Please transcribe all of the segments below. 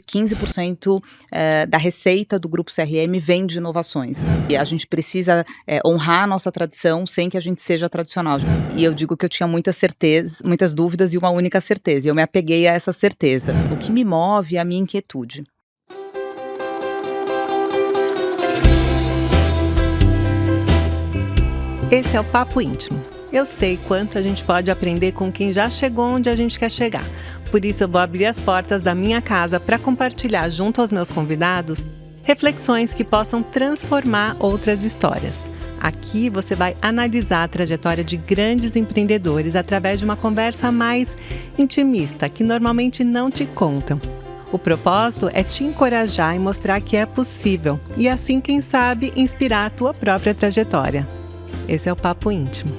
15% da receita do Grupo CRM vem de inovações. E a gente precisa honrar a nossa tradição sem que a gente seja tradicional. E eu digo que eu tinha muitas certezas, muitas dúvidas e uma única certeza. E eu me apeguei a essa certeza. O que me move é a minha inquietude. Esse é o Papo Íntimo. Eu sei quanto a gente pode aprender com quem já chegou onde a gente quer chegar. Por isso eu vou abrir as portas da minha casa para compartilhar junto aos meus convidados reflexões que possam transformar outras histórias. Aqui você vai analisar a trajetória de grandes empreendedores através de uma conversa mais intimista, que normalmente não te contam. O propósito é te encorajar e mostrar que é possível e assim, quem sabe, inspirar a tua própria trajetória. Esse é o Papo Íntimo.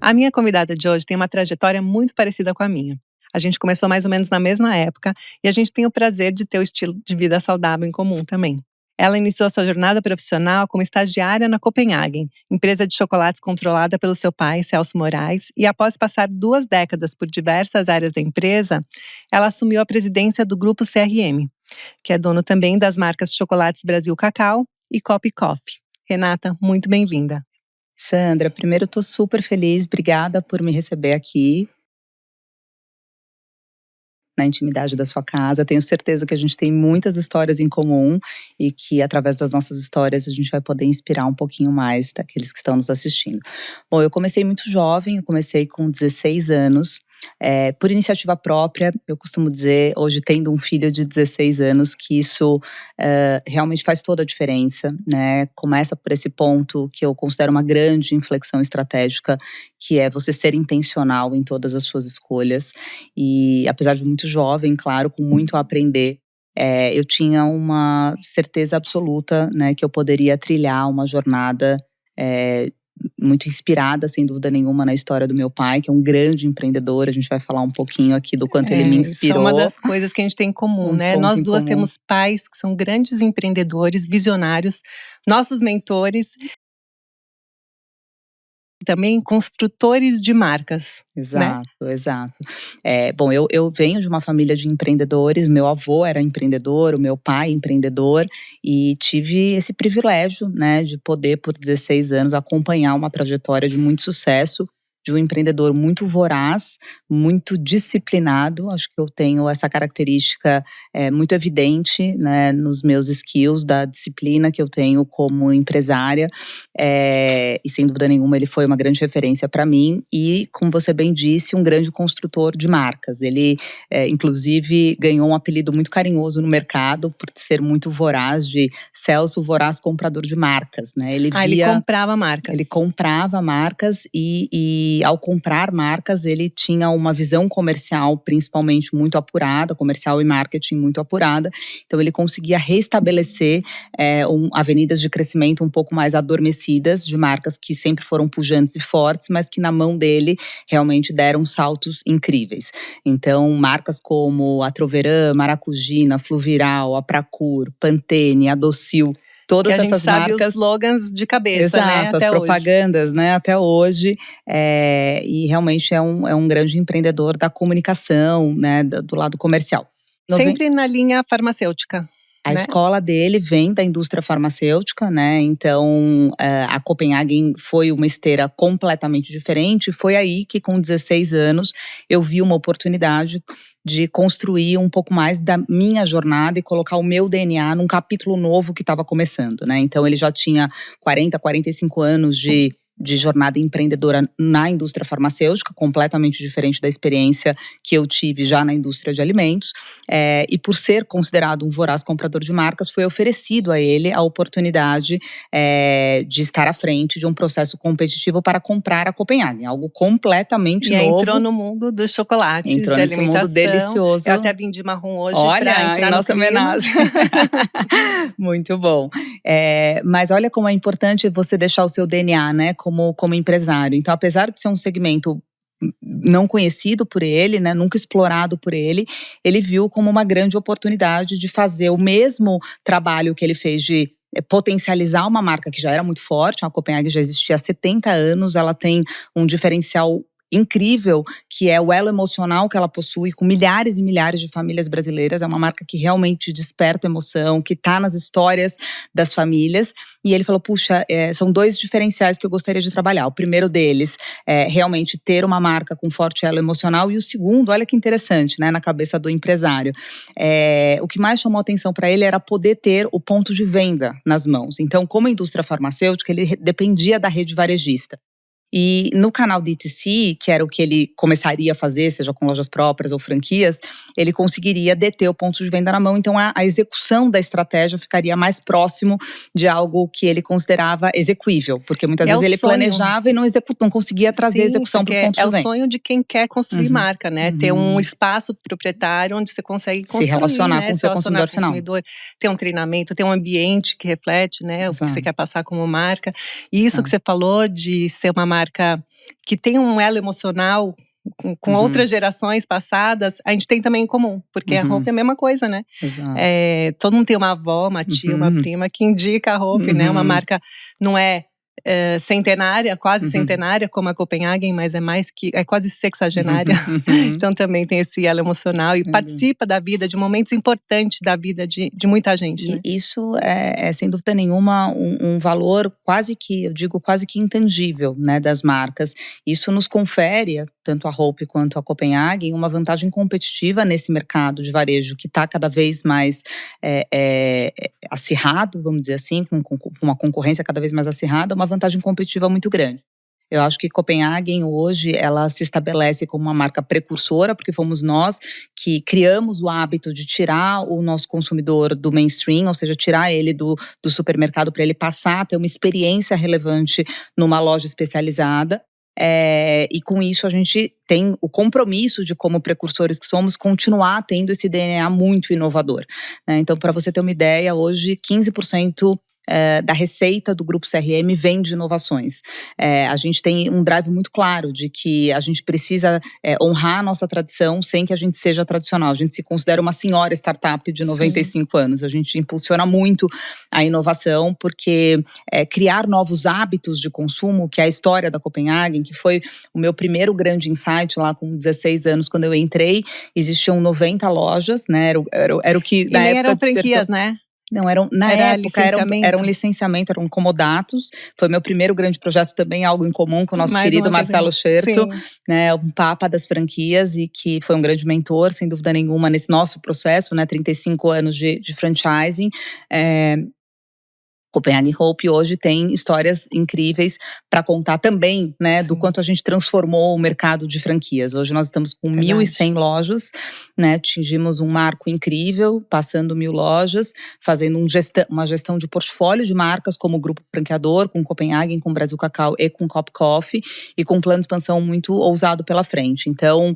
A minha convidada de hoje tem uma trajetória muito parecida com a minha. A gente começou mais ou menos na mesma época e a gente tem o prazer de ter o estilo de vida saudável em comum também. Ela iniciou sua jornada profissional como estagiária na Copenhagen, empresa de chocolates controlada pelo seu pai, Celso Moraes, e após passar 2 décadas por diversas áreas da empresa, ela assumiu a presidência do Grupo CRM, que é dono também das marcas Chocolates Brasil Cacau e Copy Coffee. Renata, muito bem-vinda. Sandra, primeiro eu estou super feliz, obrigada por me receber aqui na intimidade da sua casa. Tenho certeza que a gente tem muitas histórias em comum e que através das nossas histórias a gente vai poder inspirar um pouquinho mais daqueles que estão nos assistindo. Bom, eu comecei muito jovem, eu comecei com 16 anos. Por iniciativa própria, eu costumo dizer, hoje tendo um filho de 16 anos, que isso realmente faz toda a diferença, né? Começa por esse ponto que eu considero uma grande inflexão estratégica, que é você ser intencional em todas as suas escolhas. E apesar de muito jovem, claro, com muito a aprender, eu tinha uma certeza absoluta, né, que eu poderia trilhar uma jornada muito inspirada, sem dúvida nenhuma, na história do meu pai, que é um grande empreendedor. A gente vai falar um pouquinho aqui do quanto ele me inspirou. Isso é uma das coisas que a gente tem em comum, né? Nós duas temos pais que são grandes empreendedores, visionários, nossos mentores, também construtores de marcas. Exato, né? Exato. Bom, eu venho de uma família de empreendedores, meu avô era empreendedor, o meu pai empreendedor, e tive esse privilégio, né, de poder, por 16 anos, acompanhar uma trajetória de muito sucesso, de um empreendedor muito voraz, muito disciplinado. Acho que eu tenho essa característica muito evidente, né, nos meus skills, da disciplina que eu tenho como empresária, e sem dúvida nenhuma ele foi uma grande referência para mim e, como você bem disse, um grande construtor de marcas. Ele, inclusive, ganhou um apelido muito carinhoso no mercado por ser muito voraz, de Celso Voraz Comprador de Marcas, né? Ele comprava marcas. Ele comprava marcas e ao comprar marcas, ele tinha uma visão comercial, principalmente muito apurada, comercial e marketing muito apurada. Então, ele conseguia restabelecer avenidas de crescimento um pouco mais adormecidas, de marcas que sempre foram pujantes e fortes, mas que na mão dele realmente deram saltos incríveis. Então, marcas como a Troveran, Maracugina, Fluviral, a Pracur, Pantene, a Docil, todas essas marcas. A gente sabe marcas, os slogans de cabeça, exato, né? as propagandas, né? Até hoje. E realmente é um grande empreendedor da comunicação, né? Do lado comercial. Sempre na linha farmacêutica. A escola dele vem da indústria farmacêutica, né? Então, a Copenhagen foi uma esteira completamente diferente. Foi aí que, com 16 anos, eu vi uma oportunidade de construir um pouco mais da minha jornada e colocar o meu DNA num capítulo novo que estava começando, né? Então, ele já tinha 40, 45 anos de jornada empreendedora na indústria farmacêutica, completamente diferente da experiência que eu tive já na indústria de alimentos. E por ser considerado um voraz comprador de marcas, foi oferecido a ele a oportunidade de estar à frente de um processo competitivo para comprar a Copenhagen, algo completamente novo. E entrou no mundo do chocolate, entrou de nesse alimentação. mundo delicioso. Eu até vim de marrom hoje para entrar em nossa homenagem. Muito bom. Mas olha como é importante você deixar o seu DNA, né, como empresário. Então, apesar de ser um segmento não conhecido por ele, né, nunca explorado por ele, ele viu como uma grande oportunidade de fazer o mesmo trabalho que ele fez de potencializar uma marca que já era muito forte. A Copenhagen já existia há 70 anos, ela tem um diferencial incrível, que é o elo emocional que ela possui com milhares e milhares de famílias brasileiras. É uma marca que realmente desperta emoção, que está nas histórias das famílias. E ele falou, puxa, são 2 diferenciais que eu gostaria de trabalhar. O primeiro deles é realmente ter uma marca com forte elo emocional. E o segundo, olha que interessante, né, na cabeça do empresário. O que mais chamou atenção para ele era poder ter o ponto de venda nas mãos. Então, como indústria farmacêutica, ele dependia da rede varejista. E no canal DTC, que era o que ele começaria a fazer, seja com lojas próprias ou franquias, ele conseguiria deter o ponto de venda na mão. Então a execução da estratégia ficaria mais próximo de algo que ele considerava execuível. Porque muitas vezes ele planejava e não conseguia trazer a execução para o ponto de venda. É o sonho de quem quer construir marca, né? Ter um espaço proprietário onde você consegue construir, se relacionar com o seu consumidor final. Ter um treinamento, ter um ambiente que reflete, né, o que você quer passar como marca. E isso que você falou de ser uma marca que tem um elo emocional com outras gerações passadas, a gente tem também em comum, porque a Hope é a mesma coisa, né? Todo mundo tem uma avó, uma tia, uma prima que indica a Hope, né? Uma marca não é centenária, quase centenária, como a Copenhagen, mas é quase sexagenária. Então também tem esse elo emocional e participa da vida, de momentos importantes da vida de muita gente. Né? Isso é sem dúvida nenhuma um valor quase que intangível, né, das marcas. Isso nos confere, tanto a Hope quanto a Copenhagen, uma vantagem competitiva nesse mercado de varejo que está cada vez mais acirrado, vamos dizer assim, com uma concorrência cada vez mais acirrada, uma vantagem competitiva muito grande. Eu acho que Copenhagen hoje, ela se estabelece como uma marca precursora, porque fomos nós que criamos o hábito de tirar o nosso consumidor do mainstream, ou seja, tirar ele do supermercado para ele passar a ter uma experiência relevante numa loja especializada. E com isso a gente tem o compromisso de, como precursores que somos, continuar tendo esse DNA muito inovador. Né? Então, para você ter uma ideia, hoje 15% da receita do Grupo CRM vem de inovações. A gente tem um drive muito claro de que a gente precisa honrar a nossa tradição sem que a gente seja tradicional. A gente se considera uma senhora startup de 95 anos. A gente impulsiona muito a inovação porque criar novos hábitos de consumo, que é a história da Copenhagen, que foi o meu primeiro grande insight lá com 16 anos, quando eu entrei, existiam 90 lojas, né? Era o que na época eram franquias, né? Não, era um licenciamento, eram comodatos. Foi meu primeiro grande projeto também, algo em comum com o nosso querido Marcelo Scherto, né, um papa das franquias e que foi um grande mentor, sem dúvida nenhuma, nesse nosso processo, né, 35 anos de franchising. Copenhagen Hope hoje tem histórias incríveis para contar também, né, do quanto a gente transformou o mercado de franquias. Hoje nós estamos com 1.100 lojas, né, atingimos um marco incrível, passando 1.000 lojas, fazendo uma gestão de portfólio de marcas como o Grupo Franqueador, com Copenhagen, com Brasil Cacau e com Cop Coffee, e com um plano de expansão muito ousado pela frente. Então,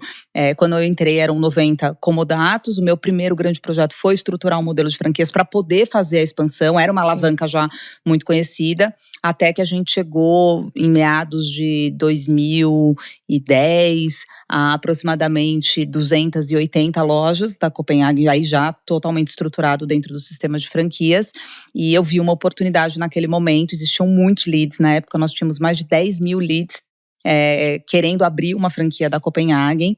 quando eu entrei eram 90 comodatos, o meu primeiro grande projeto foi estruturar um modelo de franquias para poder fazer a expansão, era uma alavanca já muito conhecida, até que a gente chegou em meados de 2010 a aproximadamente 280 lojas da Copenhagen, aí já totalmente estruturado dentro do sistema de franquias, e eu vi uma oportunidade naquele momento. Existiam muitos leads, na época nós tínhamos mais de 10 mil leads querendo abrir uma franquia da Copenhagen.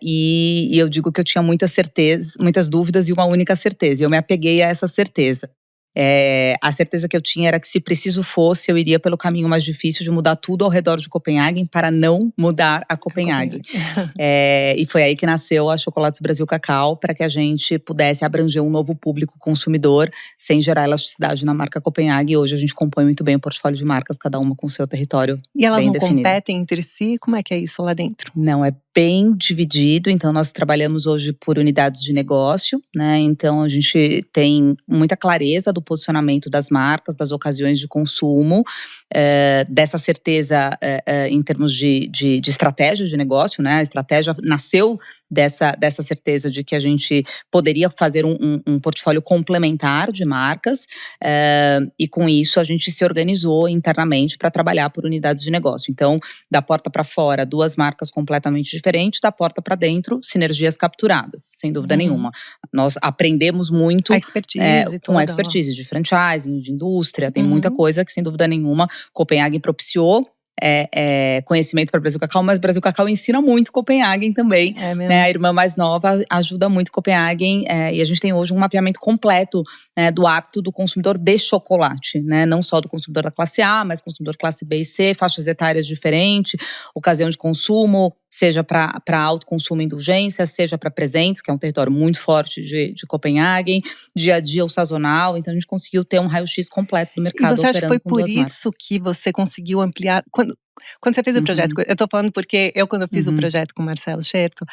E eu digo que eu tinha muitas dúvidas e uma única certeza, e eu me apeguei a essa certeza. A certeza que eu tinha era que, se preciso fosse, eu iria pelo caminho mais difícil de mudar tudo ao redor de Copenhagen para não mudar a Copenhagen. E foi aí que nasceu a Chocolates Brasil Cacau, para que a gente pudesse abranger um novo público consumidor sem gerar elasticidade na marca Copenhagen. E hoje a gente compõe muito bem o portfólio de marcas, cada uma com o seu território bem definido. E elas não competem entre si? Como é que é isso lá dentro? Não, é bem dividido. Então nós trabalhamos hoje por unidades de negócio, né? Então a gente tem muita clareza do posicionamento das marcas, das ocasiões de consumo, dessa certeza em termos de estratégia de negócio, né? A estratégia nasceu dessa certeza de que a gente poderia fazer um portfólio complementar de marcas, e com isso a gente se organizou internamente para trabalhar por unidades de negócio. Então, da porta para fora, 2 marcas completamente diferentes, da porta para dentro, sinergias capturadas, sem dúvida nenhuma. Nós aprendemos muito a expertise com a expertise de franchising, de indústria, tem muita coisa que, sem dúvida nenhuma, Copenhagen propiciou. conhecimento para Brasil Cacau, mas Brasil Cacau ensina muito Copenhagen também. Né? A irmã mais nova ajuda muito Copenhagen, e a gente tem hoje um mapeamento completo, né, do hábito do consumidor de chocolate, né? Não só do consumidor da classe A, mas consumidor classe B e C, faixas etárias diferentes, ocasião de consumo, seja para alto consumo e indulgência, seja para presentes, que é um território muito forte de Copenhagen, dia a dia ou sazonal. Então a gente conseguiu ter um raio-x completo do mercado. E você acha que foi por isso marcas. que você conseguiu ampliar? Quando você fez o projeto, eu tô falando porque quando eu fiz o projeto com o Marcelo Scherto,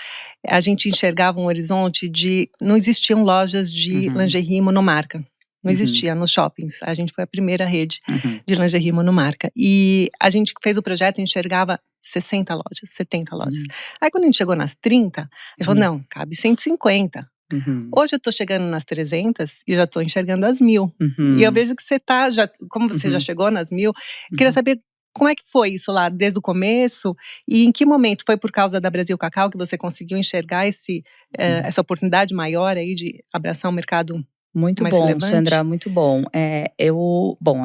a gente enxergava um horizonte de… Não existiam lojas de lingerie monomarca. Não existia nos shoppings. A gente foi a primeira rede de lingerie monomarca. E a gente fez o projeto e enxergava 60 lojas, 70 lojas. Aí quando a gente chegou nas 30, a gente falou, não, cabe 150. Hoje eu tô chegando nas 300 e já tô enxergando as 1000. E eu vejo que você tá, como você já chegou nas 1000, queria saber como é que foi isso lá desde o começo e em que momento foi por causa da Brasil Cacau que você conseguiu enxergar essa oportunidade maior aí de abraçar um mercado muito mais bom, relevante? Sandra, muito bom.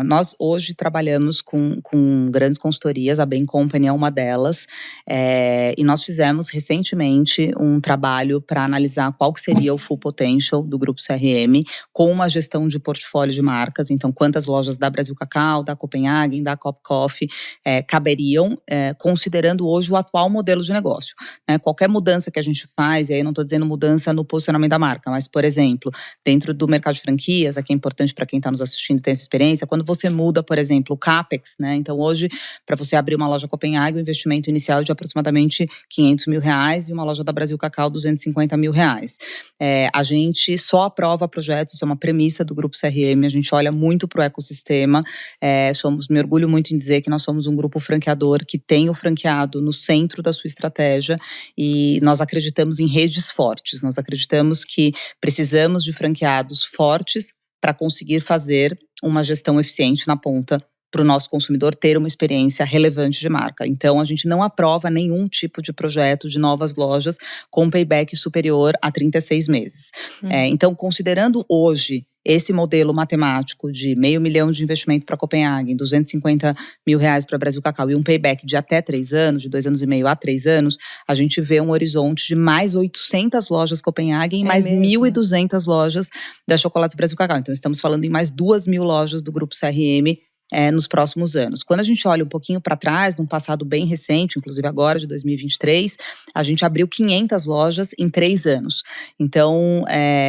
Nós hoje trabalhamos com grandes consultorias, a Bain Company é uma delas, e nós fizemos recentemente um trabalho para analisar qual que seria o full potential do Grupo CRM com uma gestão de portfólio de marcas. Então, quantas lojas da Brasil Cacau, da Copenhagen, da Cop Coffee caberiam, considerando hoje o atual modelo de negócio. Né? Qualquer mudança que a gente faz, e aí não estou dizendo mudança no posicionamento da marca, mas, por exemplo, dentro do mercado de franquias, aqui é importante para quem está nos assistindo ter essa experiência, quando você muda, por exemplo, o CAPEX, né? Então hoje, para você abrir uma loja Copenhagen, o investimento inicial é de aproximadamente R$500 mil e uma loja da Brasil Cacau, R$250 mil. A gente só aprova projetos, isso é uma premissa do Grupo CRM, a gente olha muito para o ecossistema, me orgulho muito em dizer que nós somos um grupo franqueador que tem o franqueado no centro da sua estratégia e nós acreditamos em redes fortes, nós acreditamos que precisamos de franqueados fortes para conseguir fazer uma gestão eficiente na ponta para o nosso consumidor ter uma experiência relevante de marca. Então, a gente não aprova nenhum tipo de projeto de novas lojas com payback superior a 36 meses. Então, considerando hoje esse modelo matemático de R$500 mil de investimento para Copenhagen, R$250 mil para Brasil Cacau e um payback de até 3 anos, de 2 anos e meio a 3 anos, a gente vê um horizonte de mais 800 lojas Copenhagen e mais 1.200 lojas da Chocolates Brasil Cacau. Então, estamos falando em mais 2.000 lojas do Grupo CRM nos próximos anos. Quando a gente olha um pouquinho para trás, num passado bem recente, inclusive agora de 2023, a gente abriu 500 lojas em 3 anos. Então,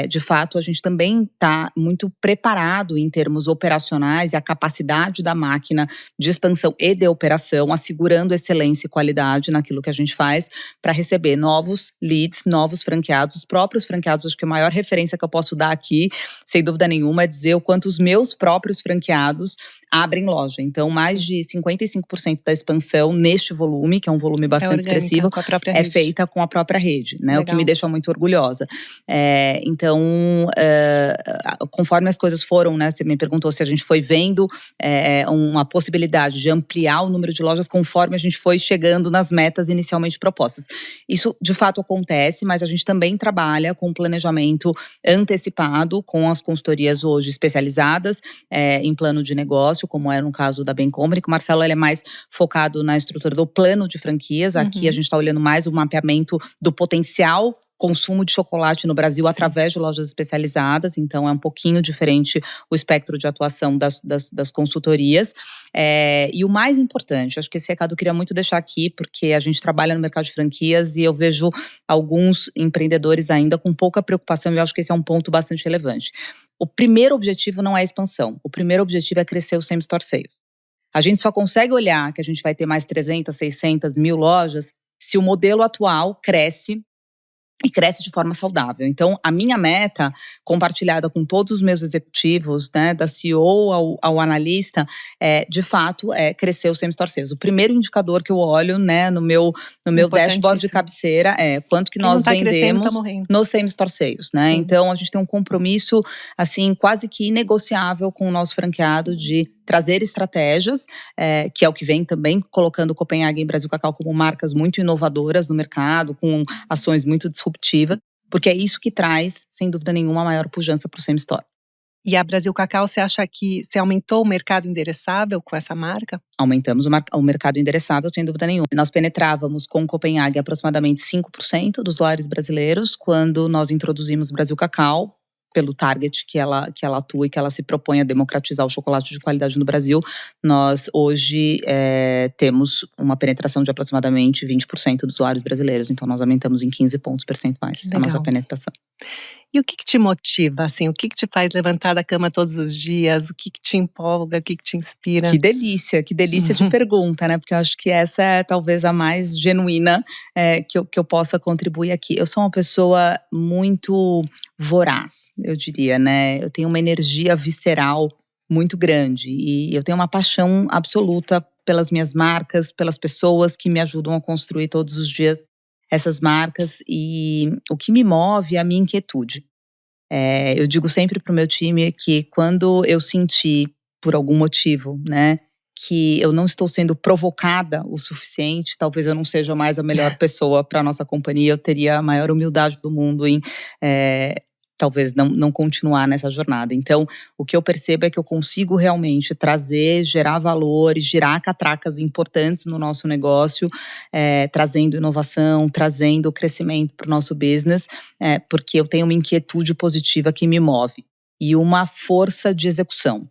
de fato, a gente também está muito preparado em termos operacionais e a capacidade da máquina de expansão e de operação, assegurando excelência e qualidade naquilo que a gente faz para receber novos leads, novos franqueados, os próprios franqueados. Acho que a maior referência que eu posso dar aqui, sem dúvida nenhuma, é dizer o quanto os meus próprios franqueados abrem loja. Então, mais de 55% da expansão neste volume, que é um volume bastante expressivo, é feita com a própria rede, né? O que me deixa muito orgulhosa. Então, conforme as coisas foram, né? Você me perguntou se a gente foi vendo uma possibilidade de ampliar o número de lojas conforme a gente foi chegando nas metas inicialmente propostas. Isso, de fato, acontece, mas a gente também trabalha com planejamento antecipado com as consultorias hoje especializadas em plano de negócio, como era no caso da Bain Company, que o Marcelo ele é mais focado na estrutura do plano de franquias. Aqui a gente está olhando mais o mapeamento do potencial consumo de chocolate no Brasil através de lojas especializadas, então é um pouquinho diferente o espectro de atuação das consultorias. E o mais importante, acho que esse recado eu queria muito deixar aqui, porque a gente trabalha no mercado de franquias e eu vejo alguns empreendedores ainda com pouca preocupação, e eu acho que esse é um ponto bastante relevante. O primeiro objetivo não é a expansão, o primeiro objetivo é crescer o same-store sales. A gente só consegue olhar que a gente vai ter mais 300, 600, 1.000 lojas se o modelo atual cresce e cresce de forma saudável. Então, a minha meta, compartilhada com todos os meus executivos, né, da CEO ao analista, de fato, crescer o same-store sales. O primeiro indicador que eu olho, né, no meu dashboard de cabeceira é quanto que nós vendemos no same-store sales, né? Sim. Então, a gente tem um compromisso, assim, quase que inegociável com o nosso franqueado de trazer estratégias, que é o que vem também colocando Copenhagen e Brasil Cacau como marcas muito inovadoras no mercado, com ações muito disruptivas, porque é isso que traz, sem dúvida nenhuma, a maior pujança para o same-store. E a Brasil Cacau, você acha que você aumentou o mercado endereçável com essa marca? Aumentamos o mercado endereçável, sem dúvida nenhuma. Nós penetrávamos com Copenhague aproximadamente 5% dos lares brasileiros quando nós introduzimos Brasil Cacau, pelo target que ela atua e que ela se propõe a democratizar o chocolate de qualidade no Brasil. Nós hoje temos uma penetração de aproximadamente 20% dos lares brasileiros. Então nós aumentamos em 15 pontos percentuais a nossa penetração. E o que te motiva, assim? O que te faz levantar da cama todos os dias? O que te empolga? O que te inspira? Que delícia de pergunta, né? Porque eu acho que essa é talvez a mais genuína que eu possa contribuir aqui. Eu sou uma pessoa muito voraz, eu diria, né? Eu tenho uma energia visceral muito grande e eu tenho uma paixão absoluta pelas minhas marcas, pelas pessoas que me ajudam a construir todos os dias essas marcas, e o que me move é a minha inquietude. Eu digo sempre para o meu time que quando eu sentir, por algum motivo, né, que eu não estou sendo provocada o suficiente, talvez eu não seja mais a melhor pessoa para a nossa companhia, eu teria a maior humildade do mundo em talvez não continuar nessa jornada. Então, o que eu percebo é que eu consigo realmente trazer, gerar valor, girar catracas importantes no nosso negócio, trazendo inovação, trazendo crescimento para o nosso business, porque eu tenho uma inquietude positiva que me move. E uma força de execução,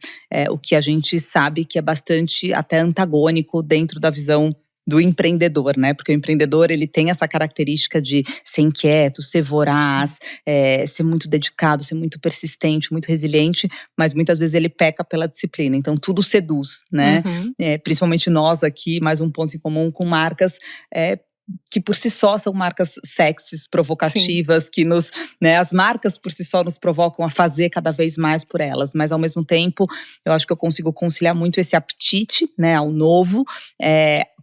o que a gente sabe que é bastante até antagônico dentro da visão do empreendedor, né? Porque o empreendedor, ele tem essa característica de ser inquieto, ser voraz, ser muito dedicado, ser muito persistente, muito resiliente, mas muitas vezes ele peca pela disciplina. Então tudo seduz, né? Principalmente nós aqui, mais um ponto em comum com marcas que por si só são marcas sexys, provocativas, que as marcas por si só nos provocam a fazer cada vez mais por elas, mas ao mesmo tempo eu acho que eu consigo conciliar muito esse apetite, né, ao novo,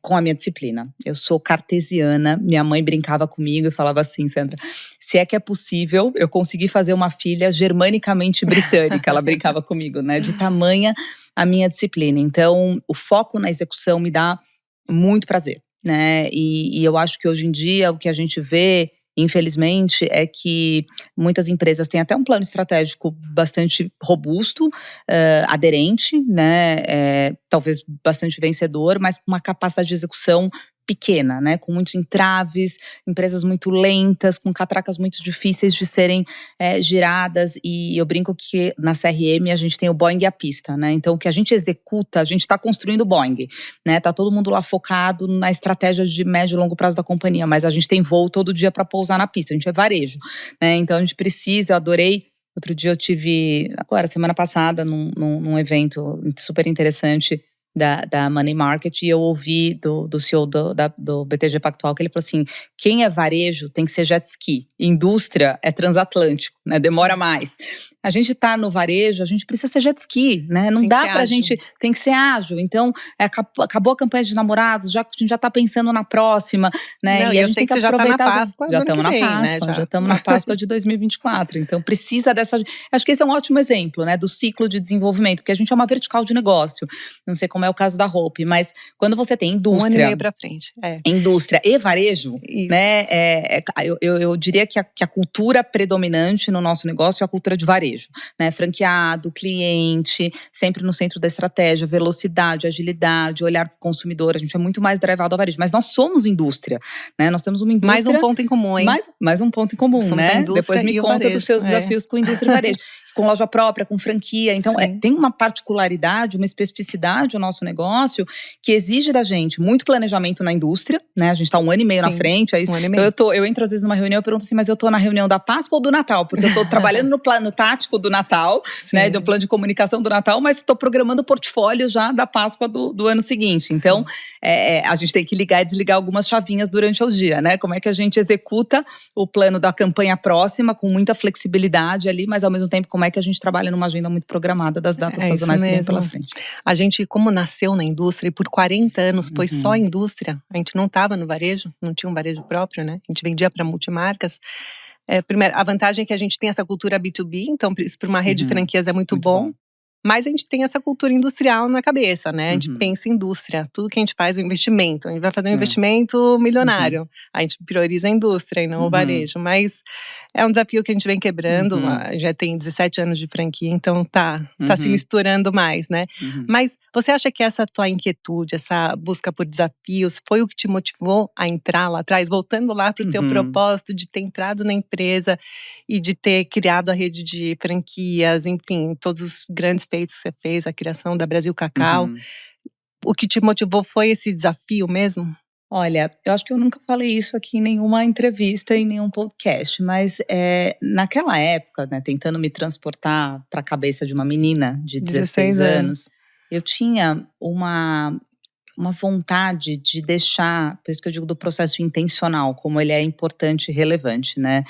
com a minha disciplina. Eu sou cartesiana, minha mãe brincava comigo e falava assim, Sandra, se é que é possível eu conseguir fazer uma filha germanicamente britânica, ela brincava comigo, né, de tamanha a minha disciplina. Então o foco na execução me dá muito prazer, né? E eu acho que hoje em dia o que a gente vê, infelizmente, é que muitas empresas têm até um plano estratégico bastante robusto, aderente, né? Talvez bastante vencedor, mas com uma capacidade de execução pequena, né? Com muitos entraves, empresas muito lentas, com catracas muito difíceis de serem giradas. E eu brinco que na CRM a gente tem o Boeing e a pista, né? Então o que a gente executa, a gente está construindo o Boeing, né? Tá todo mundo lá focado na estratégia de médio e longo prazo da companhia, mas a gente tem voo todo dia para pousar na pista, a gente é varejo, né? Então a gente precisa, eu adorei. Outro dia eu tive, agora semana passada, num evento super interessante da Money Market, e eu ouvi do CEO do BTG Pactual que ele falou assim, quem é varejo tem que ser jet ski, indústria é transatlântico, né, demora mais. A gente tá no varejo, a gente precisa ser jet ski, né? Não dá pra gente, tem que ser ágil. Então, acabou a campanha de namorados, a gente já tá pensando na próxima, né? Não, e a gente tem que aproveitar. Já tá na Páscoa, já estamos na Páscoa, né? Já estamos na Páscoa de 2024. Então, precisa dessa. Acho que esse é um ótimo exemplo, né? Do ciclo de desenvolvimento, porque a gente é uma vertical de negócio. Não sei como é o caso da Hope, mas quando você tem indústria. 1 ano e meio pra frente. Indústria e varejo, né? Eu diria que a cultura predominante no nosso negócio é a cultura de varejo. Né, franqueado, cliente, sempre no centro da estratégia, velocidade, agilidade, olhar para o consumidor. A gente é muito mais drivado ao varejo, mas nós somos indústria, né? Nós temos uma indústria. Mais um ponto em comum, hein? Mais um ponto em comum, somos né? Depois me conta dos seus desafios com indústria e varejo. Com loja própria, com franquia. Então, tem uma particularidade, uma especificidade o nosso negócio que exige da gente muito planejamento na indústria, né? A gente está 1 ano e meio na frente. Aí, então, eu entro às vezes numa reunião e pergunto assim, mas eu estou na reunião da Páscoa ou do Natal? Porque eu estou trabalhando no plano tático do Natal, né? Do plano de comunicação do Natal, mas estou programando o portfólio já da Páscoa do ano seguinte. Então, a gente tem que ligar e desligar algumas chavinhas durante o dia, né? Como é que a gente executa o plano da campanha próxima com muita flexibilidade ali, mas ao mesmo tempo como é que a gente trabalha numa agenda muito programada das datas sazonais que vem pela frente. A gente, como nasceu na indústria e por 40 anos foi só indústria, a gente não estava no varejo, não tinha um varejo próprio, né? A gente vendia para multimarcas. Primeiro, a vantagem é que a gente tem essa cultura B2B, então isso para uma rede de franquias é muito bom. Mas a gente tem essa cultura industrial na cabeça, né? A gente pensa em indústria. Tudo que a gente faz é um investimento. A gente vai fazer um investimento milionário. A gente prioriza a indústria e não o varejo. Mas É um desafio que a gente vem quebrando, Uhum. já tem 17 anos de franquia, então tá se Uhum. misturando mais, né? Uhum. Mas você acha que essa tua inquietude, essa busca por desafios, foi o que te motivou a entrar lá atrás? Voltando lá para o teu Uhum. propósito de ter entrado na empresa e de ter criado a rede de franquias, enfim, todos os grandes feitos que você fez, a criação da Brasil Cacau. Uhum. O que te motivou foi esse desafio mesmo? Olha, eu acho que eu nunca falei isso aqui em nenhuma entrevista, em nenhum podcast, mas naquela época, né, tentando me transportar para a cabeça de uma menina de 16 16 anos. anos, eu tinha uma vontade de deixar, por isso que eu digo do processo intencional, como ele é importante e relevante, né?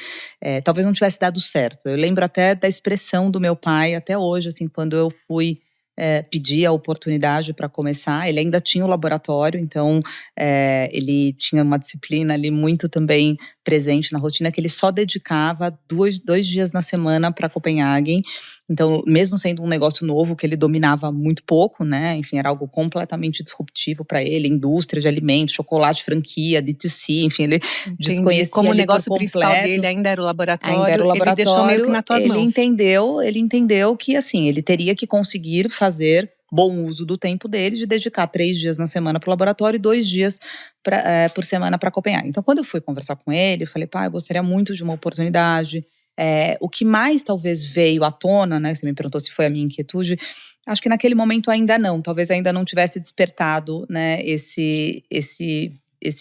Talvez não tivesse dado certo. Eu lembro até da expressão do meu pai, até hoje, assim, quando eu fui pedir a oportunidade para começar, ele ainda tinha o laboratório, então ele tinha uma disciplina ali muito também presente na rotina, que ele só dedicava dois dias na semana para Copenhagen. Então, mesmo sendo um negócio novo que ele dominava muito pouco, né? Enfim, era algo completamente disruptivo para ele, indústria de alimentos, chocolate, franquia, D2C, enfim, ele Entendi. desconhecia Como o ali por negócio principal completo. dele ainda era o Ainda era laboratório, o ele deixou meio que laboratório, nas tuas mãos. ele entendeu que assim, ele teria que conseguir fazer bom uso do tempo dele, de dedicar 3 dias na semana para o laboratório e 2 dias por semana para Copenhague. Então, quando eu fui conversar com ele, eu falei, pai, eu gostaria muito de uma oportunidade. O que mais talvez veio à tona, né? Você me perguntou se foi a minha inquietude. Acho que naquele momento ainda não, talvez ainda não tivesse despertado, né, esse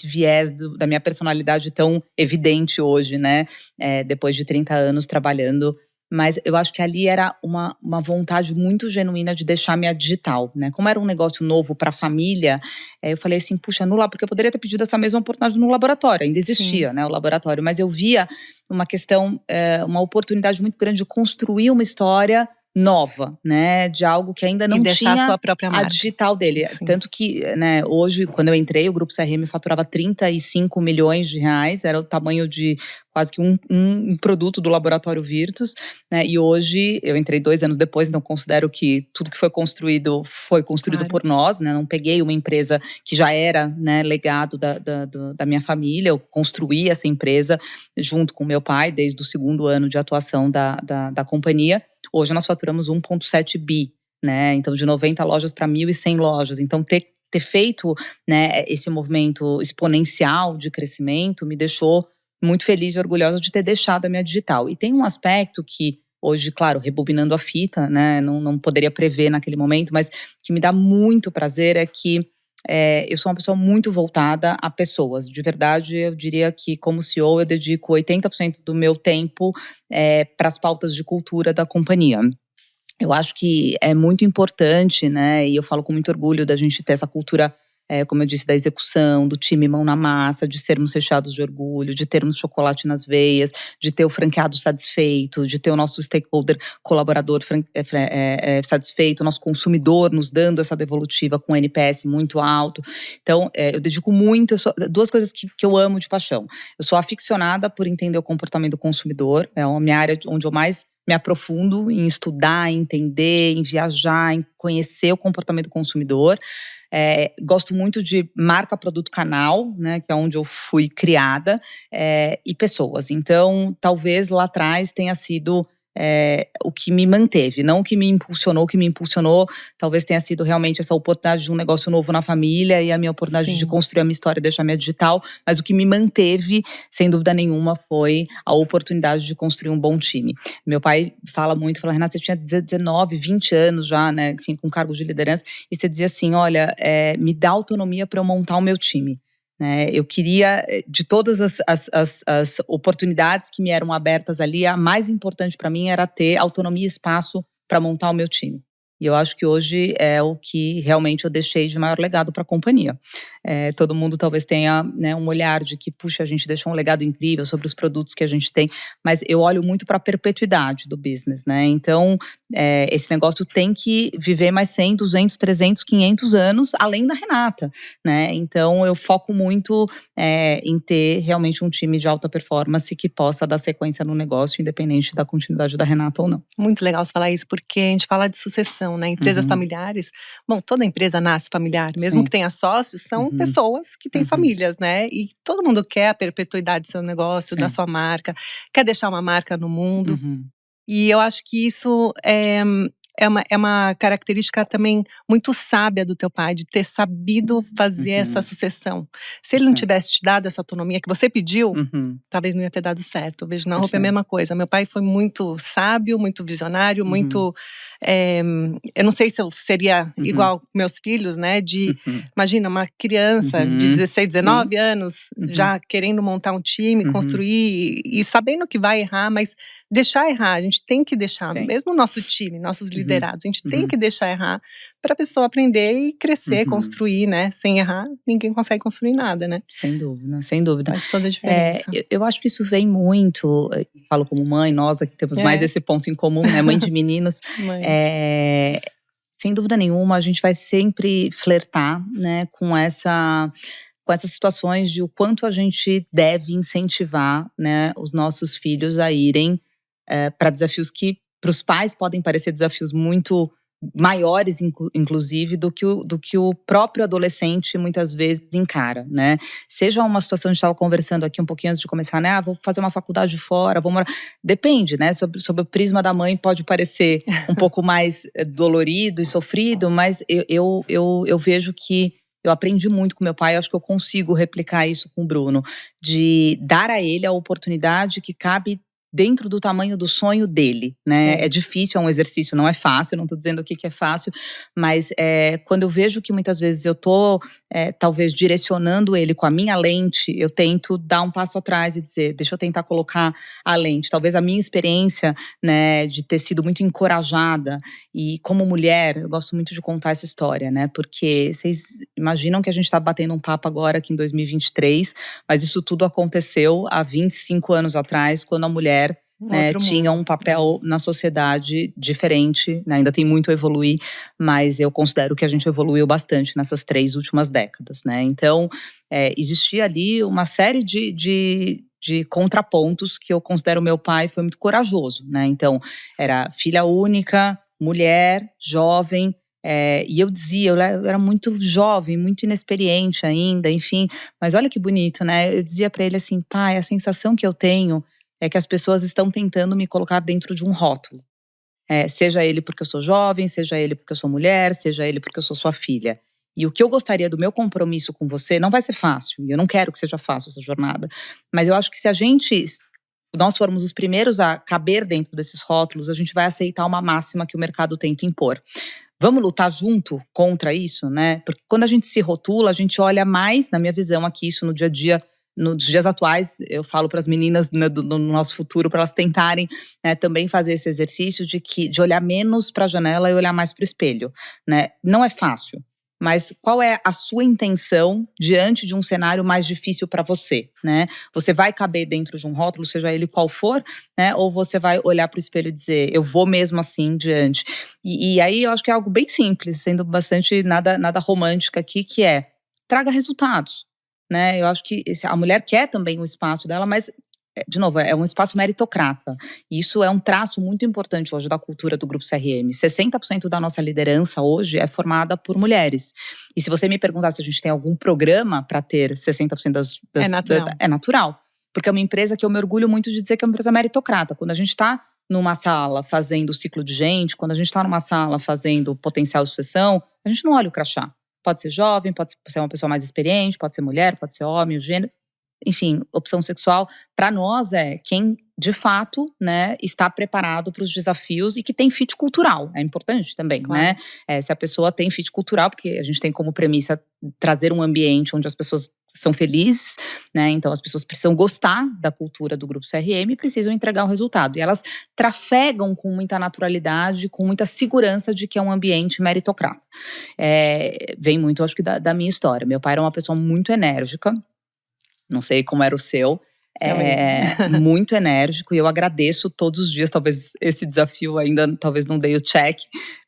viés da minha personalidade tão evidente hoje, né? Depois de 30 anos trabalhando. Mas eu acho que ali era uma vontade muito genuína de deixar minha digital, né? Como era um negócio novo para a família, eu falei assim, puxa, porque eu poderia ter pedido essa mesma oportunidade no laboratório, ainda Sim. existia, né, o laboratório, mas eu via uma questão, uma oportunidade muito grande de construir uma história nova, né, de algo que ainda E não deixar a tinha sua própria a marca. digital dele. Sim. Tanto que, né, hoje, quando eu entrei, o Grupo CRM faturava 35 milhões de reais, era o tamanho de quase que um produto do Laboratório Virtus, né, e hoje, eu entrei 2 anos depois, então considero que tudo que foi construído Claro. por nós, né, não peguei uma empresa que já era, né, legado da minha família, eu construí essa empresa junto com meu pai, desde o segundo ano de atuação da companhia. Hoje nós faturamos 1,7 bi, né? Então, de 90 lojas para 1.100 lojas. Então, ter feito, né, esse movimento exponencial de crescimento me deixou muito feliz e orgulhosa de ter deixado a minha digital. E tem um aspecto que hoje, claro, rebobinando a fita, né, não poderia prever naquele momento, mas que me dá muito prazer é que eu sou uma pessoa muito voltada a pessoas. De verdade, eu diria que como CEO eu dedico 80% do meu tempo para as pautas de cultura da companhia. Eu acho que é muito importante, né, e eu falo com muito orgulho da gente ter essa cultura, como eu disse, da execução, do time mão na massa, de sermos recheados de orgulho, de termos chocolate nas veias, de ter o franqueado satisfeito, de ter o nosso stakeholder colaborador satisfeito, o nosso consumidor nos dando essa devolutiva com NPS muito alto. Então, eu dedico muito, duas coisas que eu amo de paixão. Eu sou aficionada por entender o comportamento do consumidor, é a minha área onde eu mais me aprofundo em estudar, em entender, em viajar, em conhecer o comportamento do consumidor. Gosto muito de marca, produto, canal, né, que é onde eu fui criada, e pessoas. Então, talvez lá atrás tenha sido o que me manteve, não o que me impulsionou. O que me impulsionou talvez tenha sido realmente essa oportunidade de um negócio novo na família e a minha oportunidade Sim. de construir a minha história, deixar minha digital. Mas o que me manteve, sem dúvida nenhuma, foi a oportunidade de construir um bom time. Meu pai fala muito, fala, Renata, você tinha 19, 20 anos já, né, enfim, com cargos de liderança, e você dizia assim, olha, me dá autonomia para eu montar o meu time. Né, eu queria, de todas as oportunidades que me eram abertas ali, a mais importante para mim era ter autonomia e espaço para montar o meu time. E eu acho que hoje é o que realmente eu deixei de maior legado para a companhia. Todo mundo talvez tenha, né, um olhar de que, puxa, a gente deixou um legado incrível sobre os produtos que a gente tem, mas eu olho muito para a perpetuidade do business, né? Então, esse negócio tem que viver mais 100, 200, 300, 500 anos além da Renata, né? Então, eu foco muito em ter realmente um time de alta performance que possa dar sequência no negócio, independente da continuidade da Renata ou não. Muito legal você falar isso, porque a gente fala de sucessão, sucessão, né? Empresas familiares, bom, toda empresa nasce familiar, mesmo que tenha sócios, são pessoas que têm famílias, né? E todo mundo quer a perpetuidade do seu negócio, da sua marca, quer deixar uma marca no mundo. E eu acho que isso é uma característica também muito sábia do teu pai, de ter sabido fazer essa sucessão. Se ele não tivesse te dado essa autonomia que você pediu, talvez não ia ter dado certo. Eu vejo na roupa é a mesma coisa. Meu pai foi muito sábio, muito visionário, muito… eu não sei se eu seria igual meus filhos, né? Imagina, uma criança de 16, 19 anos, já querendo montar um time, construir, e sabendo que vai errar, mas deixar errar, a gente tem que deixar, mesmo o nosso time, nossos liderados, a gente tem que deixar errar para a pessoa aprender e crescer, construir, né? Sem errar, ninguém consegue construir nada, né? Sem dúvida, sem dúvida. Faz toda a diferença. Eu acho que isso vem muito, falo como mãe, nós aqui temos mais esse ponto em comum, né? Mãe de meninos. Sem dúvida nenhuma, a gente vai sempre flertar, né, com essas situações de o quanto a gente deve incentivar, né, os nossos filhos a irem para desafios que para os pais podem parecer desafios muito maiores, inclusive, do que o próprio adolescente muitas vezes encara, né? Seja uma situação, a gente estava conversando aqui um pouquinho antes de começar, né? Vou fazer uma faculdade fora, vou morar… Depende, né? Sob o prisma da mãe pode parecer um pouco mais dolorido e sofrido, mas eu vejo que eu aprendi muito com meu pai, eu acho que eu consigo replicar isso com o Bruno, de dar a ele a oportunidade que cabe dentro do tamanho do sonho dele, né? É difícil, é um exercício, não é fácil, não tô dizendo aqui que é fácil, mas quando eu vejo que muitas vezes eu tô talvez direcionando ele com a minha lente, eu tento dar um passo atrás e dizer, deixa eu tentar colocar a lente. Talvez a minha experiência, né, de ter sido muito encorajada, e como mulher, eu gosto muito de contar essa história, né? Porque vocês imaginam que a gente tá batendo um papo agora aqui em 2023, mas isso tudo aconteceu há 25 anos atrás, quando a mulher tinha um papel na sociedade diferente, né? Ainda tem muito a evoluir, mas eu considero que a gente evoluiu bastante nessas 3 últimas décadas, né? Então, existia ali uma série de contrapontos que eu considero meu pai foi muito corajoso, né? Então, era filha única, mulher, jovem, e eu dizia, eu era muito jovem, muito inexperiente ainda, enfim, mas olha que bonito, né? Eu dizia pra ele assim, pai, a sensação que eu tenho é que as pessoas estão tentando me colocar dentro de um rótulo. Seja ele porque eu sou jovem, seja ele porque eu sou mulher, seja ele porque eu sou sua filha. E o que eu gostaria do meu compromisso com você não vai ser fácil, e eu não quero que seja fácil essa jornada, mas eu acho que se nós formos os primeiros a caber dentro desses rótulos, a gente vai aceitar uma máxima que o mercado tenta impor. Vamos lutar junto contra isso, né? Porque quando a gente se rotula, a gente olha mais, na minha visão aqui, isso no dia a dia, nos dias atuais, eu falo para as meninas, né, do nosso futuro, para elas tentarem, né, também fazer esse exercício de olhar menos para a janela e olhar mais para o espelho, né? Não é fácil, mas qual é a sua intenção diante de um cenário mais difícil para você, né? Você vai caber dentro de um rótulo, seja ele qual for, né? Ou você vai olhar para o espelho e dizer, eu vou mesmo assim diante. E aí eu acho que é algo bem simples, sendo bastante nada romântica aqui, que traga resultados. Né? Eu acho que a mulher quer também o espaço dela, mas, de novo, é um espaço meritocrata. E isso é um traço muito importante hoje da cultura do Grupo CRM. 60% da nossa liderança hoje é formada por mulheres. E se você me perguntar se a gente tem algum programa para ter 60% das… É natural. É natural. Porque é uma empresa que eu me orgulho muito de dizer que é uma empresa meritocrata. Quando a gente está numa sala fazendo o ciclo de gente, quando a gente está numa sala fazendo potencial de sucessão, a gente não olha o crachá. Pode ser jovem, pode ser uma pessoa mais experiente, pode ser mulher, pode ser homem, o gênero. Enfim, opção sexual, para nós quem de fato, né, está preparado para os desafios e que tem fit cultural. É importante também, claro, né? Se a pessoa tem fit cultural, porque a gente tem como premissa trazer um ambiente onde as pessoas são felizes, né? Então as pessoas precisam gostar da cultura do Grupo CRM e precisam entregar o resultado. E elas trafegam com muita naturalidade, com muita segurança de que é um ambiente meritocrata. Vem muito, acho que, da minha história. Meu pai era uma pessoa muito enérgica, não sei como era o seu, muito enérgico, e eu agradeço todos os dias. Talvez esse desafio ainda talvez não dei o check,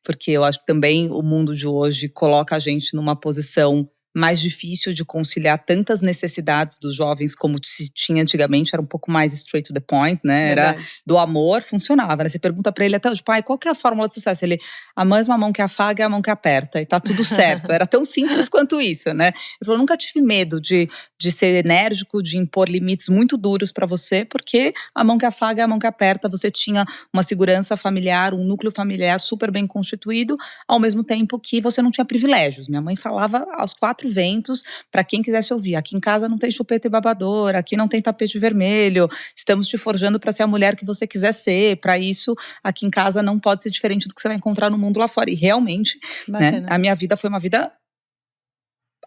porque eu acho que também o mundo de hoje coloca a gente numa posição mais difícil de conciliar tantas necessidades dos jovens como se tinha antigamente, era um pouco mais straight to the point, né? Era do amor, funcionava, né? Você pergunta pra ele até hoje, pai, qual que é a fórmula de sucesso? Ele, a mesma mão que afaga é a mão que aperta, e tá tudo certo. Era tão simples quanto isso, né? Ele falou, nunca tive medo de ser enérgico, de impor limites muito duros pra você, porque a mão que afaga é a mão que aperta. Você tinha uma segurança familiar, um núcleo familiar super bem constituído, ao mesmo tempo que você não tinha privilégios. Minha mãe falava aos 4 ventos para quem quisesse ouvir. Aqui em casa não tem chupeta e babador, aqui não tem tapete vermelho, estamos te forjando para ser a mulher que você quiser ser. Para isso, aqui em casa não pode ser diferente do que você vai encontrar no mundo lá fora. E realmente, né, a minha vida foi uma vida,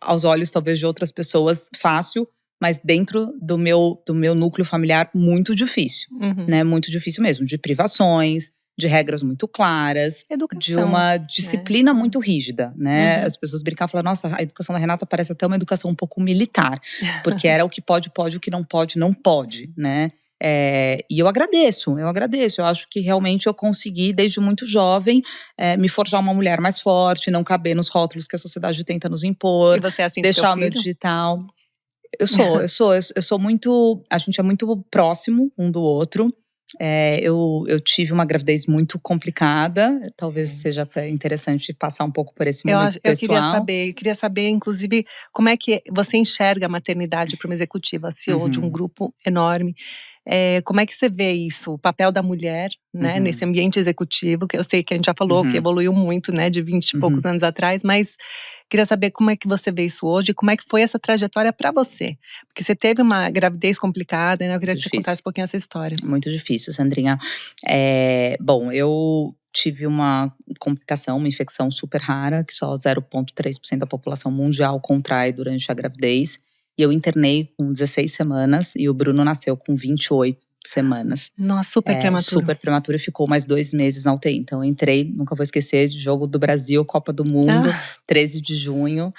aos olhos talvez de outras pessoas, fácil, mas dentro do meu núcleo familiar, muito difícil. Né? Muito difícil mesmo, de privações, de regras muito claras, educação, de uma disciplina muito rígida, né? As pessoas brincavam e falavam, nossa, a educação da Renata parece até uma educação um pouco militar, porque era o que pode, o que não pode, não pode, né? E eu agradeço, eu acho que realmente eu consegui, desde muito jovem, me forjar uma mulher mais forte, não caber nos rótulos que a sociedade tenta nos impor, e você é assim deixar o meu digital. Eu sou muito, a gente é muito próximo um do outro. Eu tive uma gravidez muito complicada, talvez seja até interessante passar um pouco por esse momento pessoal. Eu queria saber, inclusive, como é que você enxerga a maternidade para uma executiva, CEO de um grupo enorme. Como é que você vê isso, o papel da mulher, né, nesse ambiente executivo, que eu sei que a gente já falou que evoluiu muito, né, de 20 e poucos anos atrás, mas queria saber como é que você vê isso hoje, como é que foi essa trajetória para você, porque você teve uma gravidez complicada, né, eu queria que você contasse um pouquinho essa história. Muito difícil, Sandrinha. Bom, eu tive uma complicação, uma infecção super rara, que só 0,3% da população mundial contrai durante a gravidez. E eu internei com 16 semanas e o Bruno nasceu com 28 semanas. Nossa, super prematuro. Super prematuro e ficou mais 2 meses na UTI. Então eu entrei, nunca vou esquecer, de Jogo do Brasil, Copa do Mundo, 13 de junho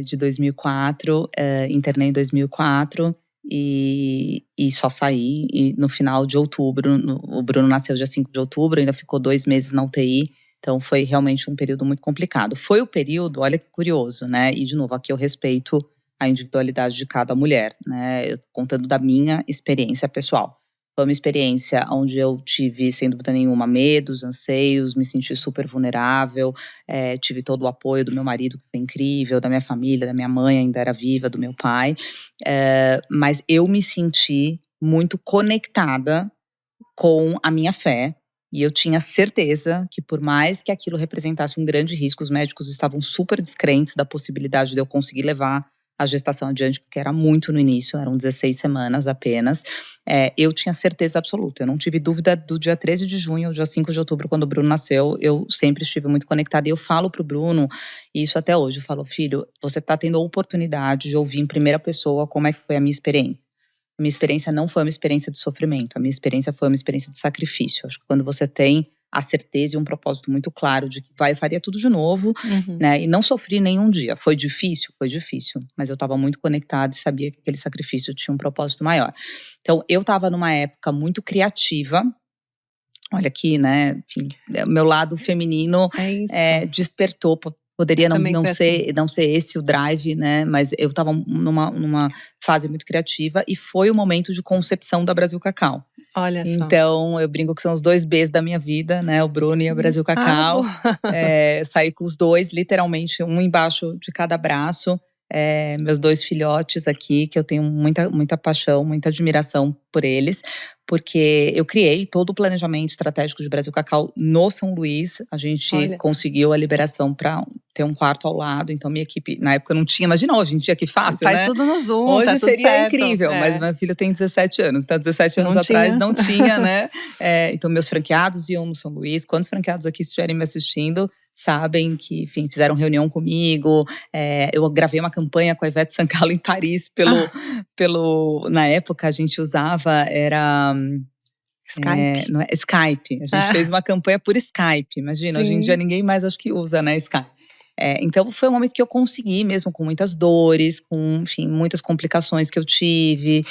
de 2004. Internei em 2004 e só saí no final de outubro. O Bruno nasceu dia 5 de outubro, ainda ficou 2 meses na UTI. Então foi realmente um período muito complicado. Foi o período, olha que curioso, né? E de novo, aqui eu respeito a individualidade de cada mulher, né? Eu tô contando da minha experiência pessoal. Foi uma experiência onde eu tive, sem dúvida nenhuma, medos, anseios, me senti super vulnerável, tive todo o apoio do meu marido, que foi incrível, da minha família, da minha mãe, ainda era viva, do meu pai. Mas eu me senti muito conectada com a minha fé. E eu tinha certeza que, por mais que aquilo representasse um grande risco, os médicos estavam super descrentes da possibilidade de eu conseguir levar a gestação adiante, porque era muito no início, eram 16 semanas apenas. Eu tinha certeza absoluta, eu não tive dúvida do dia 13 de junho ao dia 5 de outubro, quando o Bruno nasceu, eu sempre estive muito conectada. E eu falo pro Bruno, e isso até hoje, eu falo, filho, você tá tendo a oportunidade de ouvir em primeira pessoa como é que foi a minha experiência. A minha experiência não foi uma experiência de sofrimento, a minha experiência foi uma experiência de sacrifício. Acho que quando você tem a certeza e um propósito muito claro de que eu faria tudo de novo, né? E não sofri nenhum dia. Foi difícil, mas eu estava muito conectada e sabia que aquele sacrifício tinha um propósito maior. Então, eu estava numa época muito criativa. Olha aqui, né? Enfim, meu lado feminino despertou. Poderia não ser esse o drive, né? Mas eu estava numa fase muito criativa e foi o momento de concepção da Brasil Cacau. Olha só. Então, eu brinco que são os 2 Bs da minha vida, né? O Bruno e a Brasil Cacau. Saí com os 2, literalmente, um embaixo de cada braço. Meus 2 filhotes aqui, que eu tenho muita, muita paixão, muita admiração por eles. Porque eu criei todo o planejamento estratégico de Brasil Cacau no São Luís. A gente conseguiu a liberação para ter um quarto ao lado. Então, minha equipe, na época, não tinha. Imagina hoje, em dia que fácil, faz né? Tudo no Zoom, hoje tá tudo seria certo. Incrível, mas meu filho tem 17 anos. Então, 17 anos atrás não tinha, né? Então, meus franqueados iam no São Luís. Quantos franqueados aqui estiverem me assistindo sabem que, enfim, fizeram reunião comigo. Eu gravei uma campanha com a Ivete Sangalo em Paris na época a gente usava, era Skype. A gente fez uma campanha por Skype, imagina. Sim. Hoje em dia ninguém mais acho que usa, né, Skype. Então foi um momento que eu consegui, mesmo com muitas dores, com, enfim, muitas complicações que eu tive.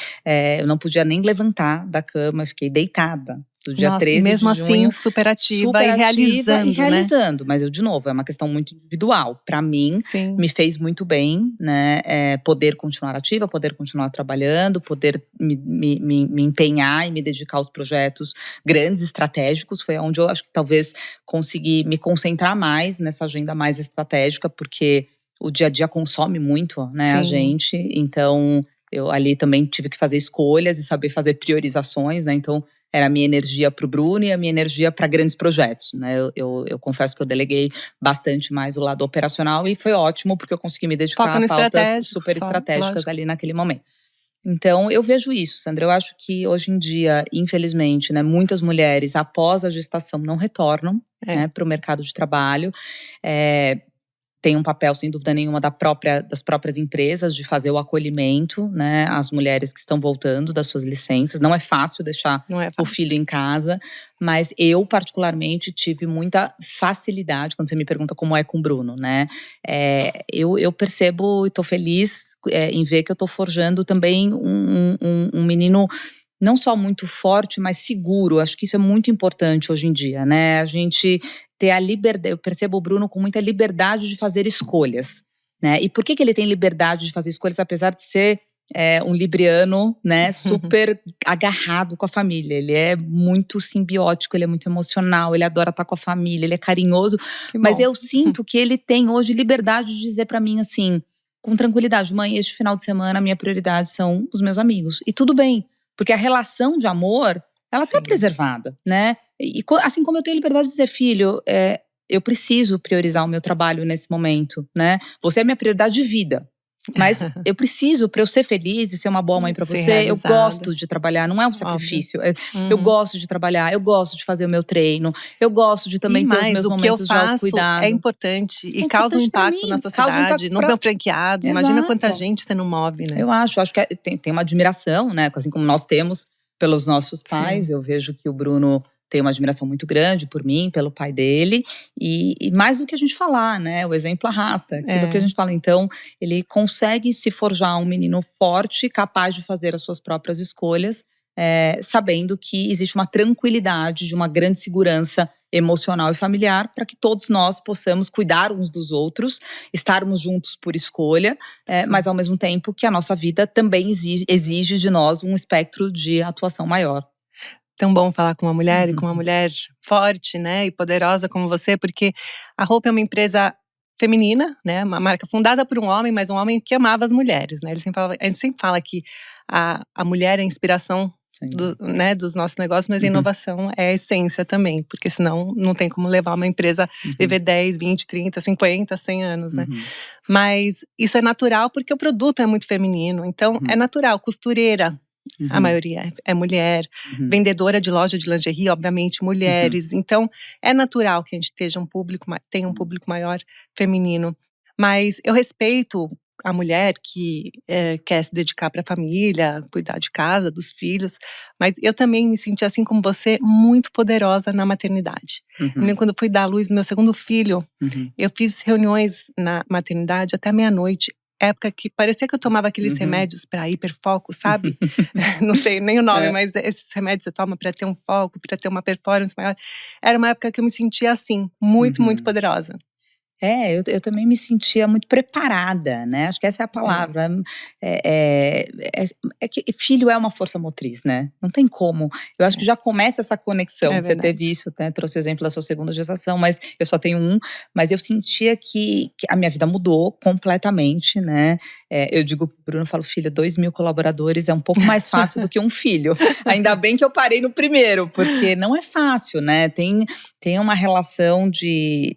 Eu não podia nem levantar da cama, fiquei deitada. do dia Nossa, 13 e mesmo de junho. assim, super ativa Super e ativa realizando, e realizando. Mas, de novo, é uma questão muito individual. Para mim, Sim. me fez muito bem, né? Poder continuar ativa, poder continuar trabalhando, poder me empenhar e me dedicar aos projetos grandes, estratégicos. Foi onde eu acho que talvez consegui me concentrar mais nessa agenda mais estratégica, porque o dia a dia consome muito, né, a gente. Então, eu ali também tive que fazer escolhas e saber fazer priorizações, né? Então, era a minha energia para o Bruno e a minha energia para grandes projetos, né? Eu confesso que eu deleguei bastante mais o lado operacional e foi ótimo, porque eu consegui me dedicar a pautas super estratégicas ali naquele momento. Então, eu vejo isso, Sandra. Eu acho que hoje em dia, infelizmente, né, muitas mulheres, após a gestação, não retornam, né, para o mercado de trabalho. Tem um papel, sem dúvida nenhuma, das próprias empresas de fazer o acolhimento, né, às mulheres que estão voltando das suas licenças. Não é fácil deixar o filho em casa, mas eu, particularmente, tive muita facilidade, quando você me pergunta como é com o Bruno, né? Eu percebo e estou feliz em ver que eu estou forjando também um menino não só muito forte, mas seguro. Acho que isso é muito importante hoje em dia, né? A gente ter a liberdade. Eu percebo o Bruno com muita liberdade de fazer escolhas, né? E por que ele tem liberdade de fazer escolhas, apesar de ser um libriano, né? Super agarrado com a família. Ele é muito simbiótico, ele é muito emocional, ele adora estar com a família, ele é carinhoso. Mas eu sinto que ele tem hoje liberdade de dizer pra mim assim, com tranquilidade: mãe, este final de semana a minha prioridade são os meus amigos. E tudo bem. Porque a relação de amor, ela tá preservada, né? E assim como eu tenho liberdade de dizer, filho, eu preciso priorizar o meu trabalho nesse momento, né? Você é minha prioridade de vida. Mas eu preciso, para eu ser feliz e ser uma boa mãe para você, eu gosto de trabalhar, não é um sacrifício. Eu gosto de trabalhar, eu gosto de fazer o meu treino, eu gosto de também ter os meus momentos de autocuidado. É importante e causa um impacto na sociedade, no meu franqueado. Imagina quanta gente você não move, né? Eu acho que tem uma admiração, né? Assim como nós temos pelos nossos pais. Sim. Eu vejo que o Bruno tem uma admiração muito grande por mim, pelo pai dele. E mais do que a gente falar, né? O exemplo arrasta. Aquilo que a gente fala. Então, ele consegue se forjar um menino forte, capaz de fazer as suas próprias escolhas, sabendo que existe uma tranquilidade, de uma grande segurança emocional e familiar, para que todos nós possamos cuidar uns dos outros, estarmos juntos por escolha, mas ao mesmo tempo que a nossa vida também exige de nós um espectro de atuação maior. Tão bom falar com uma mulher e com uma mulher forte, né, e poderosa como você, porque a Hope é uma empresa feminina, né, uma marca fundada por um homem, mas um homem que amava as mulheres, né? A gente sempre fala que a mulher é a inspiração né, dos nossos negócios, mas a inovação é a essência também, porque senão não tem como levar uma empresa a viver 10, 20, 30, 50, 100 anos, né? Mas isso é natural porque o produto é muito feminino, então é natural. Costureira, a maioria é mulher, vendedora de loja de lingerie, obviamente mulheres, então é natural que a gente tenha um público maior feminino, mas eu respeito a mulher que quer se dedicar para a família, cuidar de casa, dos filhos, mas eu também me senti, assim como você, muito poderosa na maternidade. Quando eu fui dar à luz no meu segundo filho, eu fiz reuniões na maternidade até meia-noite, época que parecia que eu tomava aqueles remédios para hiperfoco, sabe? Não sei nem o nome, mas esses remédios você toma para ter um foco, para ter uma performance maior. Era uma época que eu me sentia assim, muito, muito poderosa. Eu também me sentia muito preparada, né? Acho que essa é a palavra. Que filho é uma força motriz, né? Não tem como. Eu acho que já começa essa conexão. Você teve isso, né? Trouxe o exemplo da sua segunda gestação, mas eu só tenho um. Mas eu sentia que a minha vida mudou completamente, né? Eu digo pro Bruno, eu falo, filho, 2.000 colaboradores é um pouco mais fácil do que um filho. Ainda bem que eu parei no primeiro, porque não é fácil, né? Tem uma relação de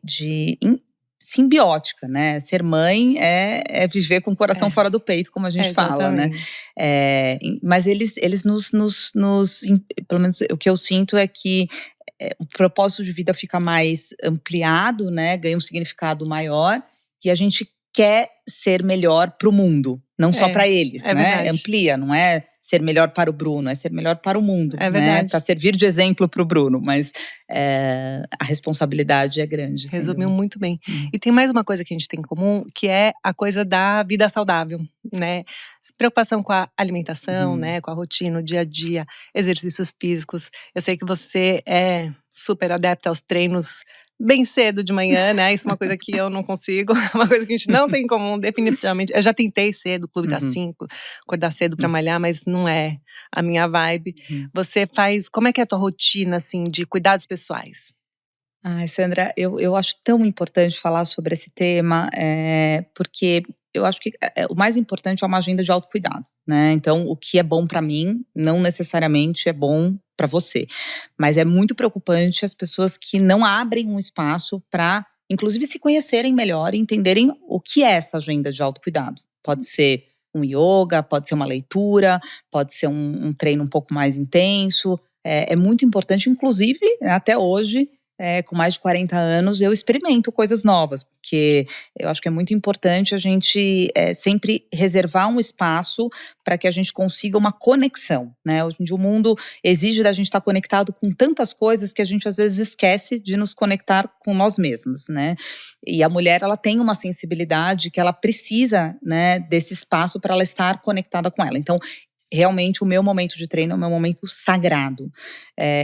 simbiótica, né? Ser mãe é viver com o coração fora do peito, como a gente fala, né? Mas eles nos, pelo menos o que eu sinto é que o propósito de vida fica mais ampliado, né? Ganha um significado maior e a gente quer ser melhor para o mundo, não só para eles, né? Verdade. Amplia, não é ser melhor para o Bruno, é ser melhor para o mundo, verdade. Para servir de exemplo para o Bruno, mas a responsabilidade é grande. Resumiu muito bem. E tem mais uma coisa que a gente tem em comum, que é a coisa da vida saudável, né? Preocupação com a alimentação, né? Com a rotina, o dia a dia, exercícios físicos. Eu sei que você é super adepta aos treinos bem cedo de manhã, né? Isso é uma coisa que eu não consigo, uma coisa que a gente não tem em comum, definitivamente. Eu já tentei cedo, clube das 5, acordar cedo pra malhar, mas não é a minha vibe. Você faz, como é que é a tua rotina, assim, de cuidados pessoais? Ai, Sandra, eu acho tão importante falar sobre esse tema, porque eu acho que o mais importante é uma agenda de autocuidado, né? Então, o que é bom pra mim, não necessariamente é bom para você. Mas é muito preocupante as pessoas que não abrem um espaço para, inclusive, se conhecerem melhor e entenderem o que é essa agenda de autocuidado. Pode ser um yoga, pode ser uma leitura, pode ser um treino um pouco mais intenso. É muito importante, inclusive, até hoje, com mais de 40 anos, eu experimento coisas novas, porque eu acho que é muito importante a gente sempre reservar um espaço para que a gente consiga uma conexão, né? Hoje em dia o mundo exige da gente estar conectado com tantas coisas que a gente às vezes esquece de nos conectar com nós mesmos, né? E a mulher, ela tem uma sensibilidade que ela precisa, né, desse espaço para ela estar conectada com ela. Então, realmente, o meu momento de treino é o meu momento sagrado.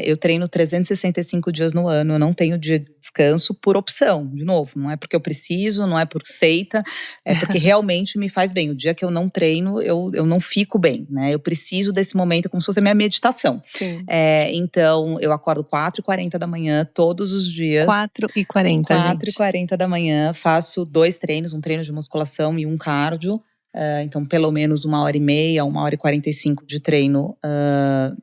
Eu treino 365 dias no ano, eu não tenho dia de descanso por opção, de novo. Não é porque eu preciso, não é por seita, é porque realmente me faz bem. O dia que eu não treino, eu não fico bem, né? Eu preciso desse momento como se fosse a minha meditação. Sim. Então, eu acordo 4h40 da manhã, todos os dias. 4h40, 4h40 da manhã, faço 2 treinos, um treino de musculação e um cardio. Então, pelo menos 1h30, 1h45 de treino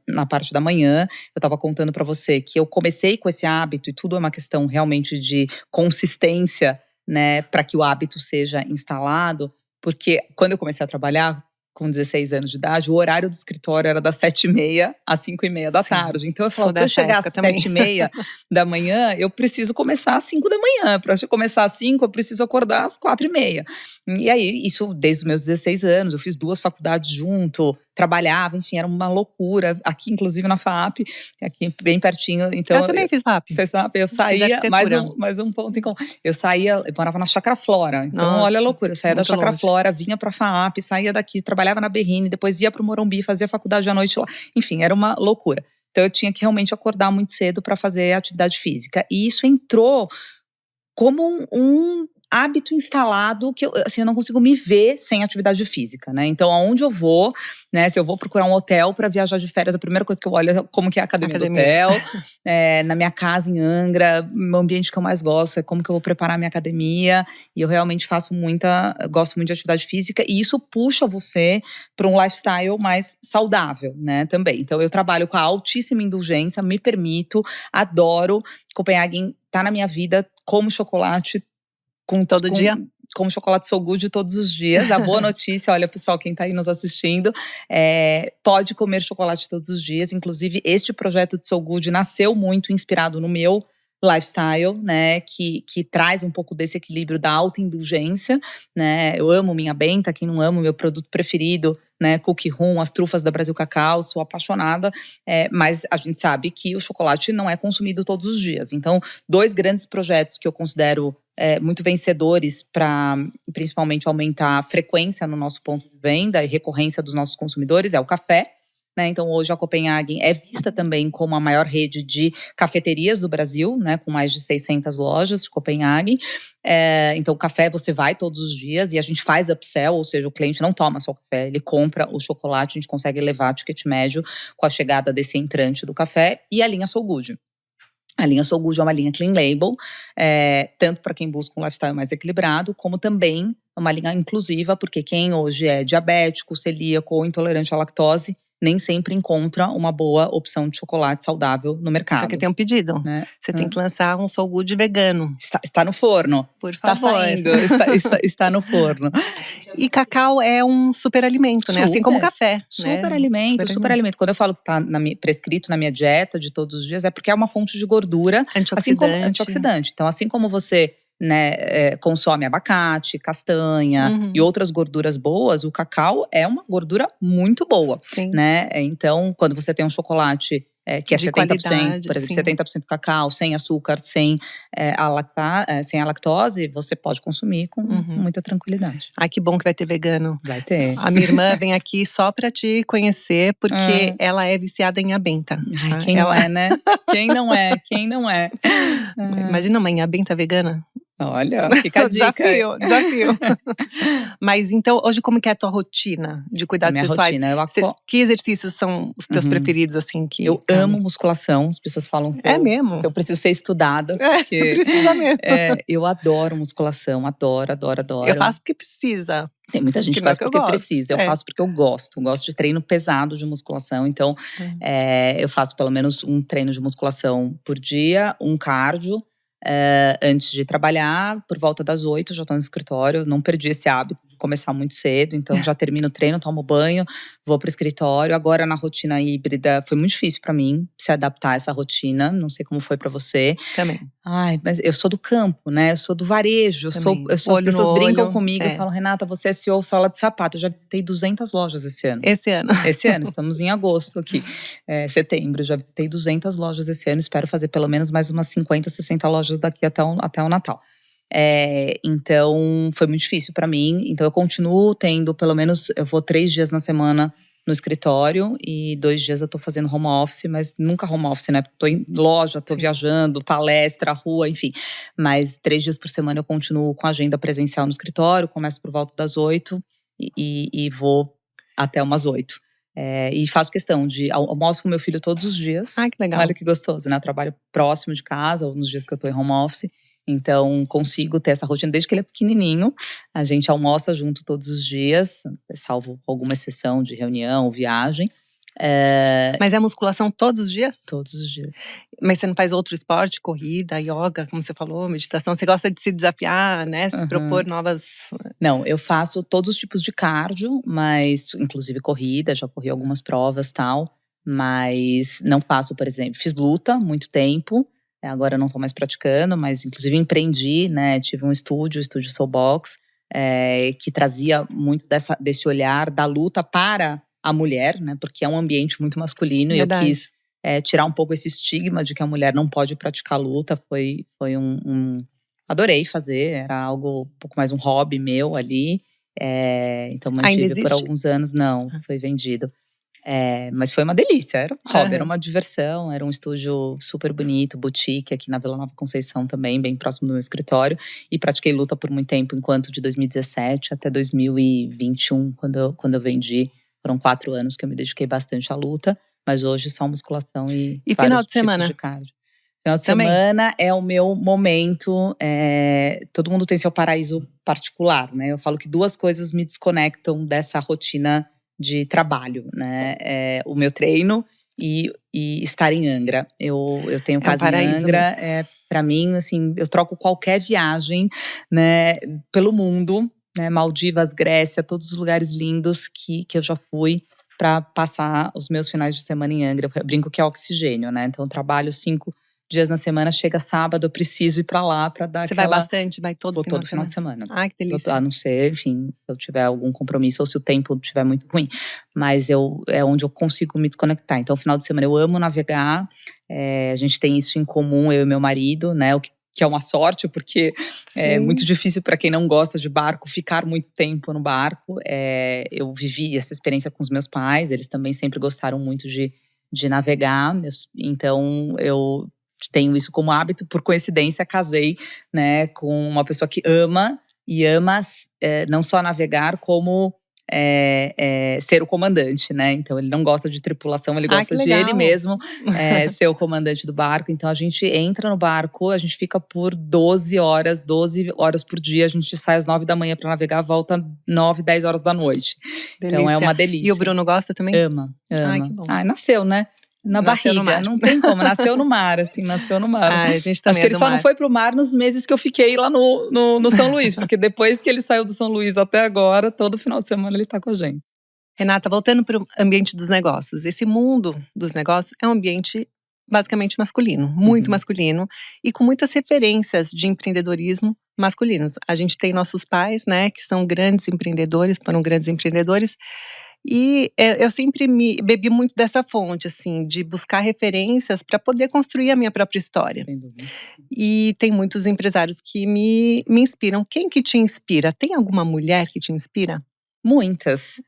na parte da manhã. Eu estava contando para você que eu comecei com esse hábito, e tudo é uma questão realmente de consistência, né, para que o hábito seja instalado. Porque quando eu comecei a trabalhar, com 16 anos de idade, o horário do escritório era das 7h30 às 5h30 da tarde. Então eu falava, para eu chegar às 7h30 da manhã, eu preciso começar às 5 da manhã. Para eu começar às 5, eu preciso acordar às 4h30. E aí, isso desde os meus 16 anos, eu fiz 2 faculdades junto, trabalhava, enfim, era uma loucura. Aqui, inclusive, na FAAP, aqui bem pertinho. Então, eu também fiz FAAP. Fez FAAP, eu saía, mais um ponto em comum. Eu morava na Chácara Flora. Então, nossa, olha a loucura, eu saía da Chácara longe. Flora, vinha pra FAAP, saía daqui, trabalhava na Berrini, depois ia pro Morumbi, fazia faculdade à noite lá. Enfim, era uma loucura. Então, eu tinha que realmente acordar muito cedo para fazer atividade física. E isso entrou como um hábito instalado que eu não consigo me ver sem atividade física, né? Então, aonde eu vou, né? Se eu vou procurar um hotel para viajar de férias, a primeira coisa que eu olho é como que é a academia. Do hotel. Na minha casa em Angra, o ambiente que eu mais gosto é como que eu vou preparar a minha academia. E eu realmente gosto muito de atividade física. E isso puxa você para um lifestyle mais saudável, né? Também. Então, eu trabalho com a altíssima indulgência, me permito, adoro. Copenhagen tá na minha vida como chocolate. Todo dia? Como chocolate So Good todos os dias. A boa notícia, olha pessoal, quem tá aí nos assistindo, pode comer chocolate todos os dias. Inclusive, este projeto de So Good nasceu muito inspirado no meu lifestyle, né, que traz um pouco desse equilíbrio da autoindulgência, né. Eu amo minha benta, quem não ama, o meu produto preferido, né, Cookie Room, as trufas da Brasil Cacau, sou apaixonada, mas a gente sabe que o chocolate não é consumido todos os dias. Então, 2 grandes projetos que eu considero muito vencedores para, principalmente, aumentar a frequência no nosso ponto de venda e recorrência dos nossos consumidores é o café. Então, hoje a Copenhagen é vista também como a maior rede de cafeterias do Brasil, né, com mais de 600 lojas de Copenhagen. Então, o café você vai todos os dias e a gente faz upsell, ou seja, o cliente não toma só o café, ele compra o chocolate, a gente consegue elevar o ticket médio com a chegada desse entrante do café. E a linha So Good. A linha So Good é uma linha clean label, tanto para quem busca um lifestyle mais equilibrado, como também uma linha inclusiva, porque quem hoje é diabético, celíaco ou intolerante à lactose, nem sempre encontra uma boa opção de chocolate saudável no mercado. Só que tem um pedido, né? Você tem que lançar um So Good vegano. Está no forno. Por favor. Está saindo, está no forno. E cacau é um super alimento, né? Assim como o café. Super alimento. Quando eu falo que está prescrito na minha dieta de todos os dias, é porque é uma fonte de gordura. Antioxidante. Antioxidante. Então, assim como você né, consome abacate, castanha e outras gorduras boas, o cacau é uma gordura muito boa, Sim. né? Então, quando você tem um chocolate que é De 70%, qualidade, por exemplo, sim. 70% cacau, sem açúcar, sem a lactose, você pode consumir com muita tranquilidade. Ai, que bom que vai ter vegano. Vai ter. A minha irmã vem aqui só pra te conhecer, porque ela é viciada em abenta. Ai, quem não é, né? Quem não é? Quem não é? Imagina uma abenta vegana. Olha, fica a dica. Desafio. Mas então, hoje como que é a tua rotina de cuidados Minha pessoais? rotina, Que exercícios são os teus preferidos, assim? Eu amo musculação, as pessoas falam que mesmo? que eu preciso ser estudada. Porque, precisa mesmo. Eu adoro musculação, adoro. Eu faço porque precisa. Tem muita gente que faz porque precisa, eu faço porque eu gosto de treino pesado de musculação. Então, eu faço pelo menos um treino de musculação por dia, um cardio. Antes de trabalhar, por volta das 8, já estou no escritório. Não perdi esse hábito de começar muito cedo, então já termino o treino, tomo banho, vou pro escritório. Agora na rotina híbrida foi muito difícil para mim se adaptar a essa rotina. Não sei como foi para você. Também. Ai, mas eu sou do campo, né? Eu sou do varejo. As pessoas brincam comigo e falam: Renata, você é CEO Sala de Sapato. Eu já visitei 200 lojas esse ano. Esse ano, estamos em agosto aqui. Setembro, já visitei 200 lojas esse ano. Espero fazer pelo menos mais umas 50, 60 lojas daqui até o Natal. Então, foi muito difícil para mim. Então, eu continuo tendo, pelo menos, eu vou 3 dias na semana no escritório e 2 dias eu tô fazendo home office, mas nunca home office, né? Tô em loja, tô viajando, palestra, rua, enfim. Mas 3 dias por semana eu continuo com a agenda presencial no escritório, começo por volta das 8 e vou até umas 8. E faço questão de almoço com meu filho todos os dias. Ai, que legal. Olha que gostoso, né? Eu trabalho próximo de casa, ou nos dias que eu tô em home office. Então, consigo ter essa rotina desde que ele é pequenininho. A gente almoça junto todos os dias, salvo alguma exceção de reunião, viagem. Mas é musculação todos os dias? Todos os dias. Mas você não faz outro esporte? Corrida, yoga, como você falou, meditação? Você gosta de se desafiar, né? Se propor novas… Não, eu faço todos os tipos de cardio, mas inclusive corrida, já corri algumas provas e tal. Mas não faço, por exemplo, fiz luta muito tempo. Agora não estou mais praticando, mas inclusive empreendi, né? Tive um estúdio Soulbox, que trazia muito desse olhar da luta para a mulher, né? Porque é um ambiente muito masculino. Verdade. E eu quis tirar um pouco esse estigma de que a mulher não pode praticar luta. Foi adorei fazer, era algo um pouco mais um hobby meu ali. Então mantive por alguns anos, não, foi vendido. Mas foi uma delícia, era um hobby, era uma diversão, era um estúdio super bonito, boutique aqui na Vila Nova Conceição também, bem próximo do meu escritório. E pratiquei luta por muito tempo, enquanto de 2017 até 2021, quando eu vendi. Foram 4 anos que eu me dediquei bastante à luta, mas hoje só musculação e final de semana? De cardio. Final de semana é o meu momento, todo mundo tem seu paraíso particular, né? Eu falo que 2 coisas me desconectam dessa rotina de trabalho, né? O meu treino e estar em Angra. Eu tenho casa em Angra. Para mim, assim, eu troco qualquer viagem, né, pelo mundo, né? Maldivas, Grécia, todos os lugares lindos que eu já fui para passar os meus finais de semana em Angra. Eu brinco que é oxigênio, né? Então eu trabalho 5 dias na semana, chega sábado, eu preciso ir pra lá pra dar Você vai bastante? Vai todo final de semana. Ai, que delícia. A não ser, enfim, se eu tiver algum compromisso ou se o tempo estiver muito ruim. Mas é onde eu consigo me desconectar. Então, final de semana eu amo navegar. A gente tem isso em comum, eu e meu marido, né? O que é uma sorte, porque é muito difícil para quem não gosta de barco ficar muito tempo no barco. Eu vivi essa experiência com os meus pais, eles também sempre gostaram muito de navegar. Então, eu tenho isso como hábito. Por coincidência, casei, né, com uma pessoa que ama não só navegar, como ser o comandante, né? Então ele não gosta de tripulação, ele gosta de ele mesmo ser o comandante do barco. Então a gente entra no barco, a gente fica por 12 horas por dia. A gente sai às 9 da manhã para navegar, volta 9, 10 horas da noite. Delícia. Então é uma delícia. E o Bruno gosta também? Ama. Ai, que bom. Nasceu, né? Nasceu barriga, não tem como, nasceu no mar, assim, nasceu no mar. A gente também acho que ele só não foi pro mar nos meses que eu fiquei lá no São Luís, porque depois que ele saiu do São Luís até agora, todo final de semana ele tá com a gente. Renata, voltando para o ambiente dos negócios, esse mundo dos negócios é um ambiente basicamente masculino, muito masculino, e com muitas referências de empreendedorismo masculinos. A gente tem nossos pais, né, que são grandes empreendedores, foram grandes empreendedores. E eu sempre me bebi muito dessa fonte, assim, de buscar referências para poder construir a minha própria história. Sem dúvida. E tem muitos empresários que me inspiram. Quem que te inspira? Tem alguma mulher que te inspira? Muitas.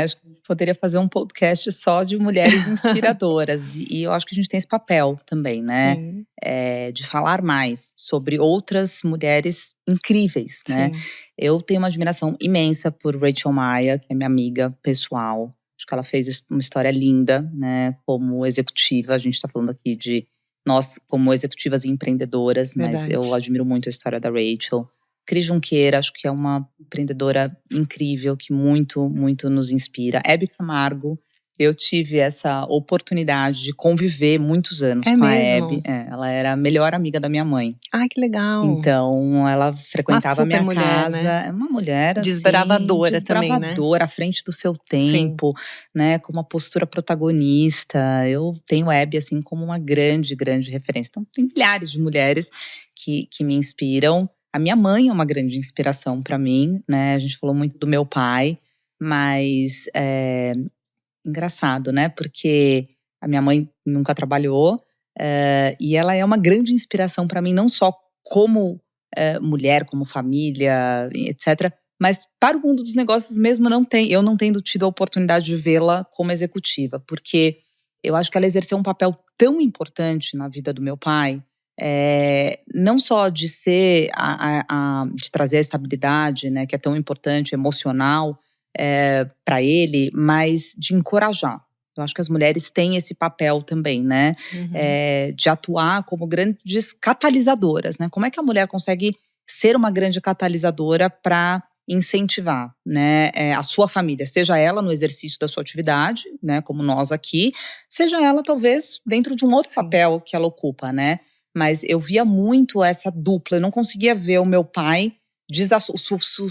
Acho que poderia fazer um podcast só de mulheres inspiradoras. E eu acho que a gente tem esse papel também, né? Sim, De falar mais sobre outras mulheres incríveis, né? sim. Eu tenho uma admiração imensa por Rachel Maia, que é minha amiga pessoal. Acho que ela fez uma história linda, né? Como executiva, a gente está falando aqui de nós como executivas e empreendedoras, mas Verdade. eu admiro muito a história da Rachel. Cris Junqueira, acho que é uma empreendedora incrível, que muito, muito nos inspira. Hebe Camargo, eu tive essa oportunidade de conviver muitos anos É com a mesmo? Hebe. Ela era a melhor amiga da minha mãe. Ai, que legal. Então, ela frequentava a minha super mulher, casa. né? É uma mulher assim, Desbravadora também, né? desbravadora, à frente do seu tempo, né? Com uma postura protagonista. Eu tenho a Hebe assim como uma grande, grande referência. Então, tem milhares de mulheres que me inspiram. A minha mãe é uma grande inspiração para mim, né? A gente falou muito do meu pai, mas engraçado, né? Porque a minha mãe nunca trabalhou e ela é uma grande inspiração para mim, não só como mulher, como família, etc., mas para o mundo dos negócios mesmo eu não tendo tido a oportunidade de vê-la como executiva, porque eu acho que ela exerceu um papel tão importante na vida do meu pai, não só de ser de trazer a estabilidade, né, que é tão importante, emocional, para ele, mas de encorajar. Eu acho que as mulheres têm esse papel também, né? Uhum. De atuar como grandes catalisadoras, né? Como é que a mulher consegue ser uma grande catalisadora para incentivar, né, a sua família, seja ela no exercício da sua atividade, né, como nós aqui, seja ela talvez dentro de um outro papel que ela ocupa, né? Mas eu via muito essa dupla, eu não conseguia ver o meu pai, o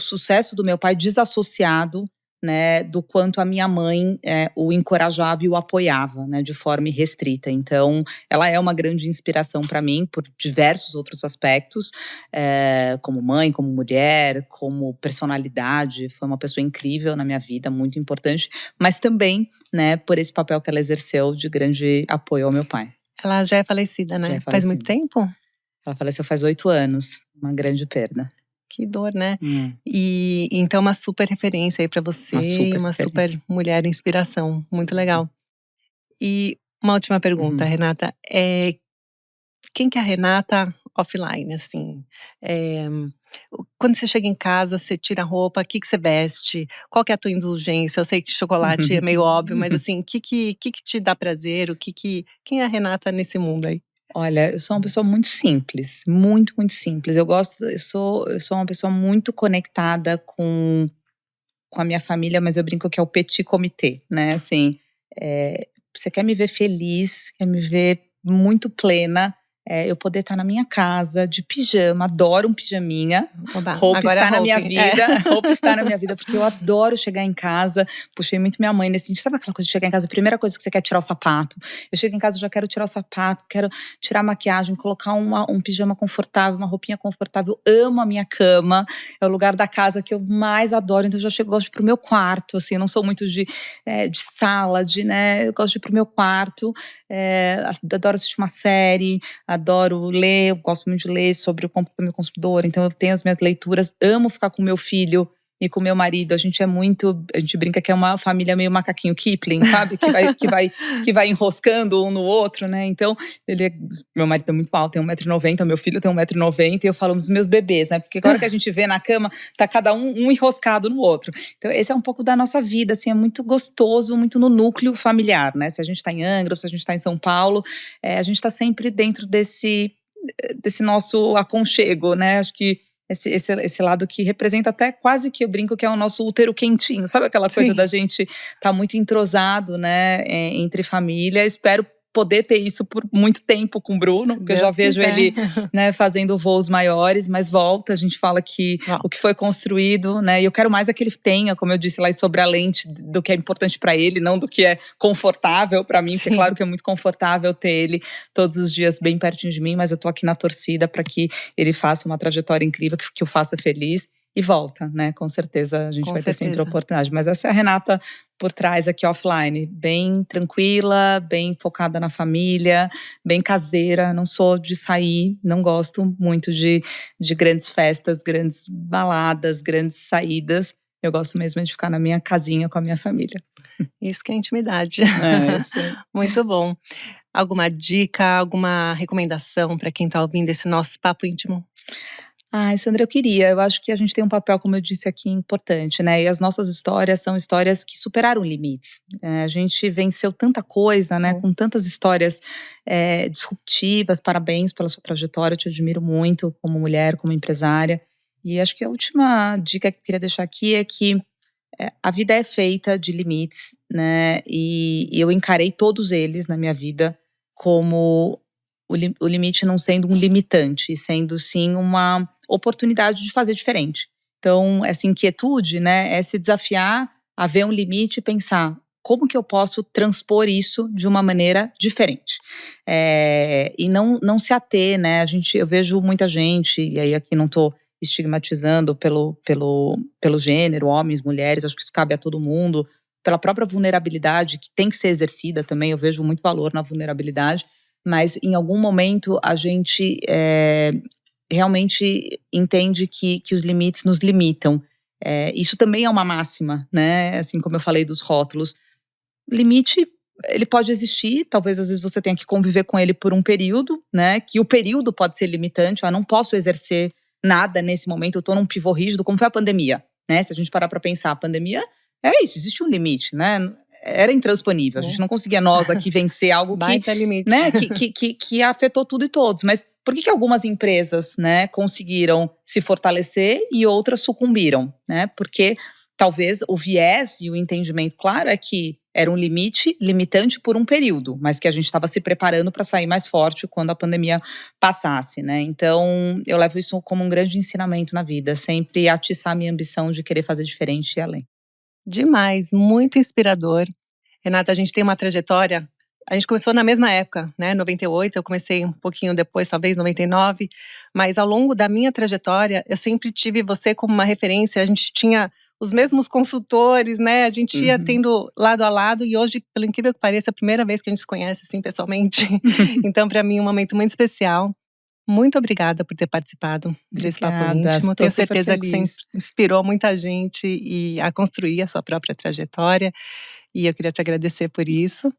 sucesso do meu pai desassociado, né, do quanto a minha mãe o encorajava e o apoiava, né, de forma irrestrita. Então, ela é uma grande inspiração para mim por diversos outros aspectos, como mãe, como mulher, como personalidade. Foi uma pessoa incrível na minha vida, muito importante, mas também, né, por esse papel que ela exerceu de grande apoio ao meu pai. Ela já é falecida, né? Já é Faz muito falecida. tempo? Ela faleceu faz 8 anos, uma grande perda. Que dor, né? E então uma super referência aí pra você, uma super mulher inspiração, muito legal. E uma última pergunta, Renata, quem que é a Renata offline, assim? Quando você chega em casa, você tira a roupa, o que você veste? Qual que é a tua indulgência? Eu sei que chocolate é meio óbvio, mas assim, o que te dá prazer? Quem é a Renata nesse mundo aí? Olha, eu sou uma pessoa muito simples, muito, muito simples. Eu sou uma pessoa muito conectada com a minha família, mas eu brinco que é o petit comité, né? Assim, você quer me ver feliz, quer me ver muito plena, eu poder estar na minha casa de pijama, adoro um pijaminha. Oba, Roupa agora está na minha Hope, vida, roupa está na minha vida, porque eu adoro chegar em casa. Puxei muito minha mãe nesse sentido. Sabe aquela coisa de chegar em casa, a primeira coisa que você quer é tirar o sapato? Eu chego em casa, eu já quero tirar o sapato, quero tirar a maquiagem, colocar um pijama confortável, uma roupinha confortável. Eu amo a minha cama, é o lugar da casa que eu mais adoro. Então eu já chego, gosto de ir pro meu quarto, assim, eu não sou muito de sala, né? Eu gosto de ir pro meu quarto, adoro assistir uma série, adoro ler, eu gosto muito de ler sobre o comportamento do consumidor, então eu tenho as minhas leituras, amo ficar com meu filho e com meu marido. A gente brinca que é uma família meio macaquinho Kipling, sabe? Que vai enroscando um no outro, né? Então, meu marido é muito alto, tem 1,90 m, meu filho tem 1,90 m, e eu falo dos meus bebês, né? Porque agora que a gente vê na cama, tá cada um enroscado no outro. Então, esse é um pouco da nossa vida, assim, é muito gostoso, muito no núcleo familiar, né? Se a gente tá em Angra, ou se a gente tá em São Paulo, a gente tá sempre dentro desse nosso aconchego, né? Acho que esse lado que representa até quase que eu brinco que é o nosso útero quentinho, sabe aquela coisa da gente tá muito entrosado, né, entre família. Espero poder ter isso por muito tempo com o Bruno, porque eu já vejo ele, né, fazendo voos maiores, mas volta, a gente fala que o que foi construído, né, e eu quero mais é que ele tenha, como eu disse lá, sobre a lente do que é importante para ele, não do que é confortável para mim, porque claro que é muito confortável ter ele todos os dias bem pertinho de mim, mas eu tô aqui na torcida para que ele faça uma trajetória incrível, que o faça feliz. E volta, né? Com certeza a gente vai ter sempre a oportunidade. Mas essa é a Renata por trás aqui offline, bem tranquila, bem focada na família, bem caseira. Não sou de sair, não gosto muito de grandes festas, grandes baladas, grandes saídas. Eu gosto mesmo de ficar na minha casinha com a minha família. Isso que é intimidade. Isso aí. Muito bom. Alguma dica, alguma recomendação para quem está ouvindo esse nosso papo íntimo? Sandra, eu acho que a gente tem um papel, como eu disse aqui, importante, né? E as nossas histórias são histórias que superaram limites. A gente venceu tanta coisa, né? Com tantas histórias disruptivas. Parabéns pela sua trajetória, eu te admiro muito como mulher, como empresária. E acho que a última dica que eu queria deixar aqui é que a vida é feita de limites, né? E eu encarei todos eles na minha vida como o limite não sendo um limitante, sendo sim uma oportunidade de fazer diferente. Então, essa inquietude, né, é se desafiar a ver um limite e pensar como que eu posso transpor isso de uma maneira diferente. E não se ater, né, eu vejo muita gente, e aí aqui não estou estigmatizando pelo gênero, homens, mulheres, acho que isso cabe a todo mundo, pela própria vulnerabilidade que tem que ser exercida também, eu vejo muito valor na vulnerabilidade, mas em algum momento a gente realmente entende que os limites nos limitam. Isso também é uma máxima, né? Assim como eu falei dos rótulos. Limite, ele pode existir, talvez às vezes você tenha que conviver com ele por um período, né? Que o período pode ser limitante, não posso exercer nada nesse momento, eu tô num pivô rígido, como foi a pandemia, né? Se a gente parar para pensar, a pandemia é isso, existe um limite, né? Era intransponível, a gente não conseguia nós aqui vencer algo limite. Né, que afetou tudo e todos. Mas por que algumas empresas, né, conseguiram se fortalecer e outras sucumbiram, né? Porque talvez o viés e o entendimento claro é que era um limitante por um período, mas que a gente estava se preparando para sair mais forte quando a pandemia passasse, né? Então, eu levo isso como um grande ensinamento na vida, sempre atiçar a minha ambição de querer fazer diferente e além. Demais, muito inspirador. Renata, a gente tem uma trajetória, a gente começou na mesma época, né, 98, eu comecei um pouquinho depois, talvez 99, mas ao longo da minha trajetória, eu sempre tive você como uma referência, a gente tinha os mesmos consultores, né, a gente ia tendo lado a lado e hoje, pelo incrível que pareça, é a primeira vez que a gente se conhece assim pessoalmente, então para mim é um momento muito especial. Muito obrigada por ter participado desse Papo Íntimo. Tenho certeza que você inspirou muita gente a construir a sua própria trajetória. E eu queria te agradecer por isso.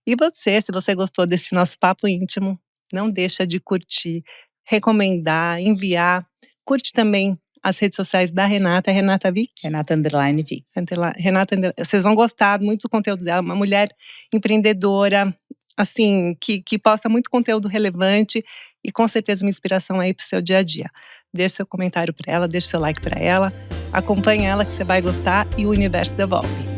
E você, se você gostou desse nosso Papo Íntimo, não deixa de curtir, recomendar, enviar. Curte também as redes sociais da Renata, Renata Vick. Renata_Vick. Renata, vocês vão gostar muito do conteúdo dela. Uma mulher empreendedora, assim, que posta muito conteúdo relevante e com certeza uma inspiração aí pro seu dia a dia. Deixe seu comentário para ela, deixe seu like para ela, acompanhe ela que você vai gostar e o universo devolve.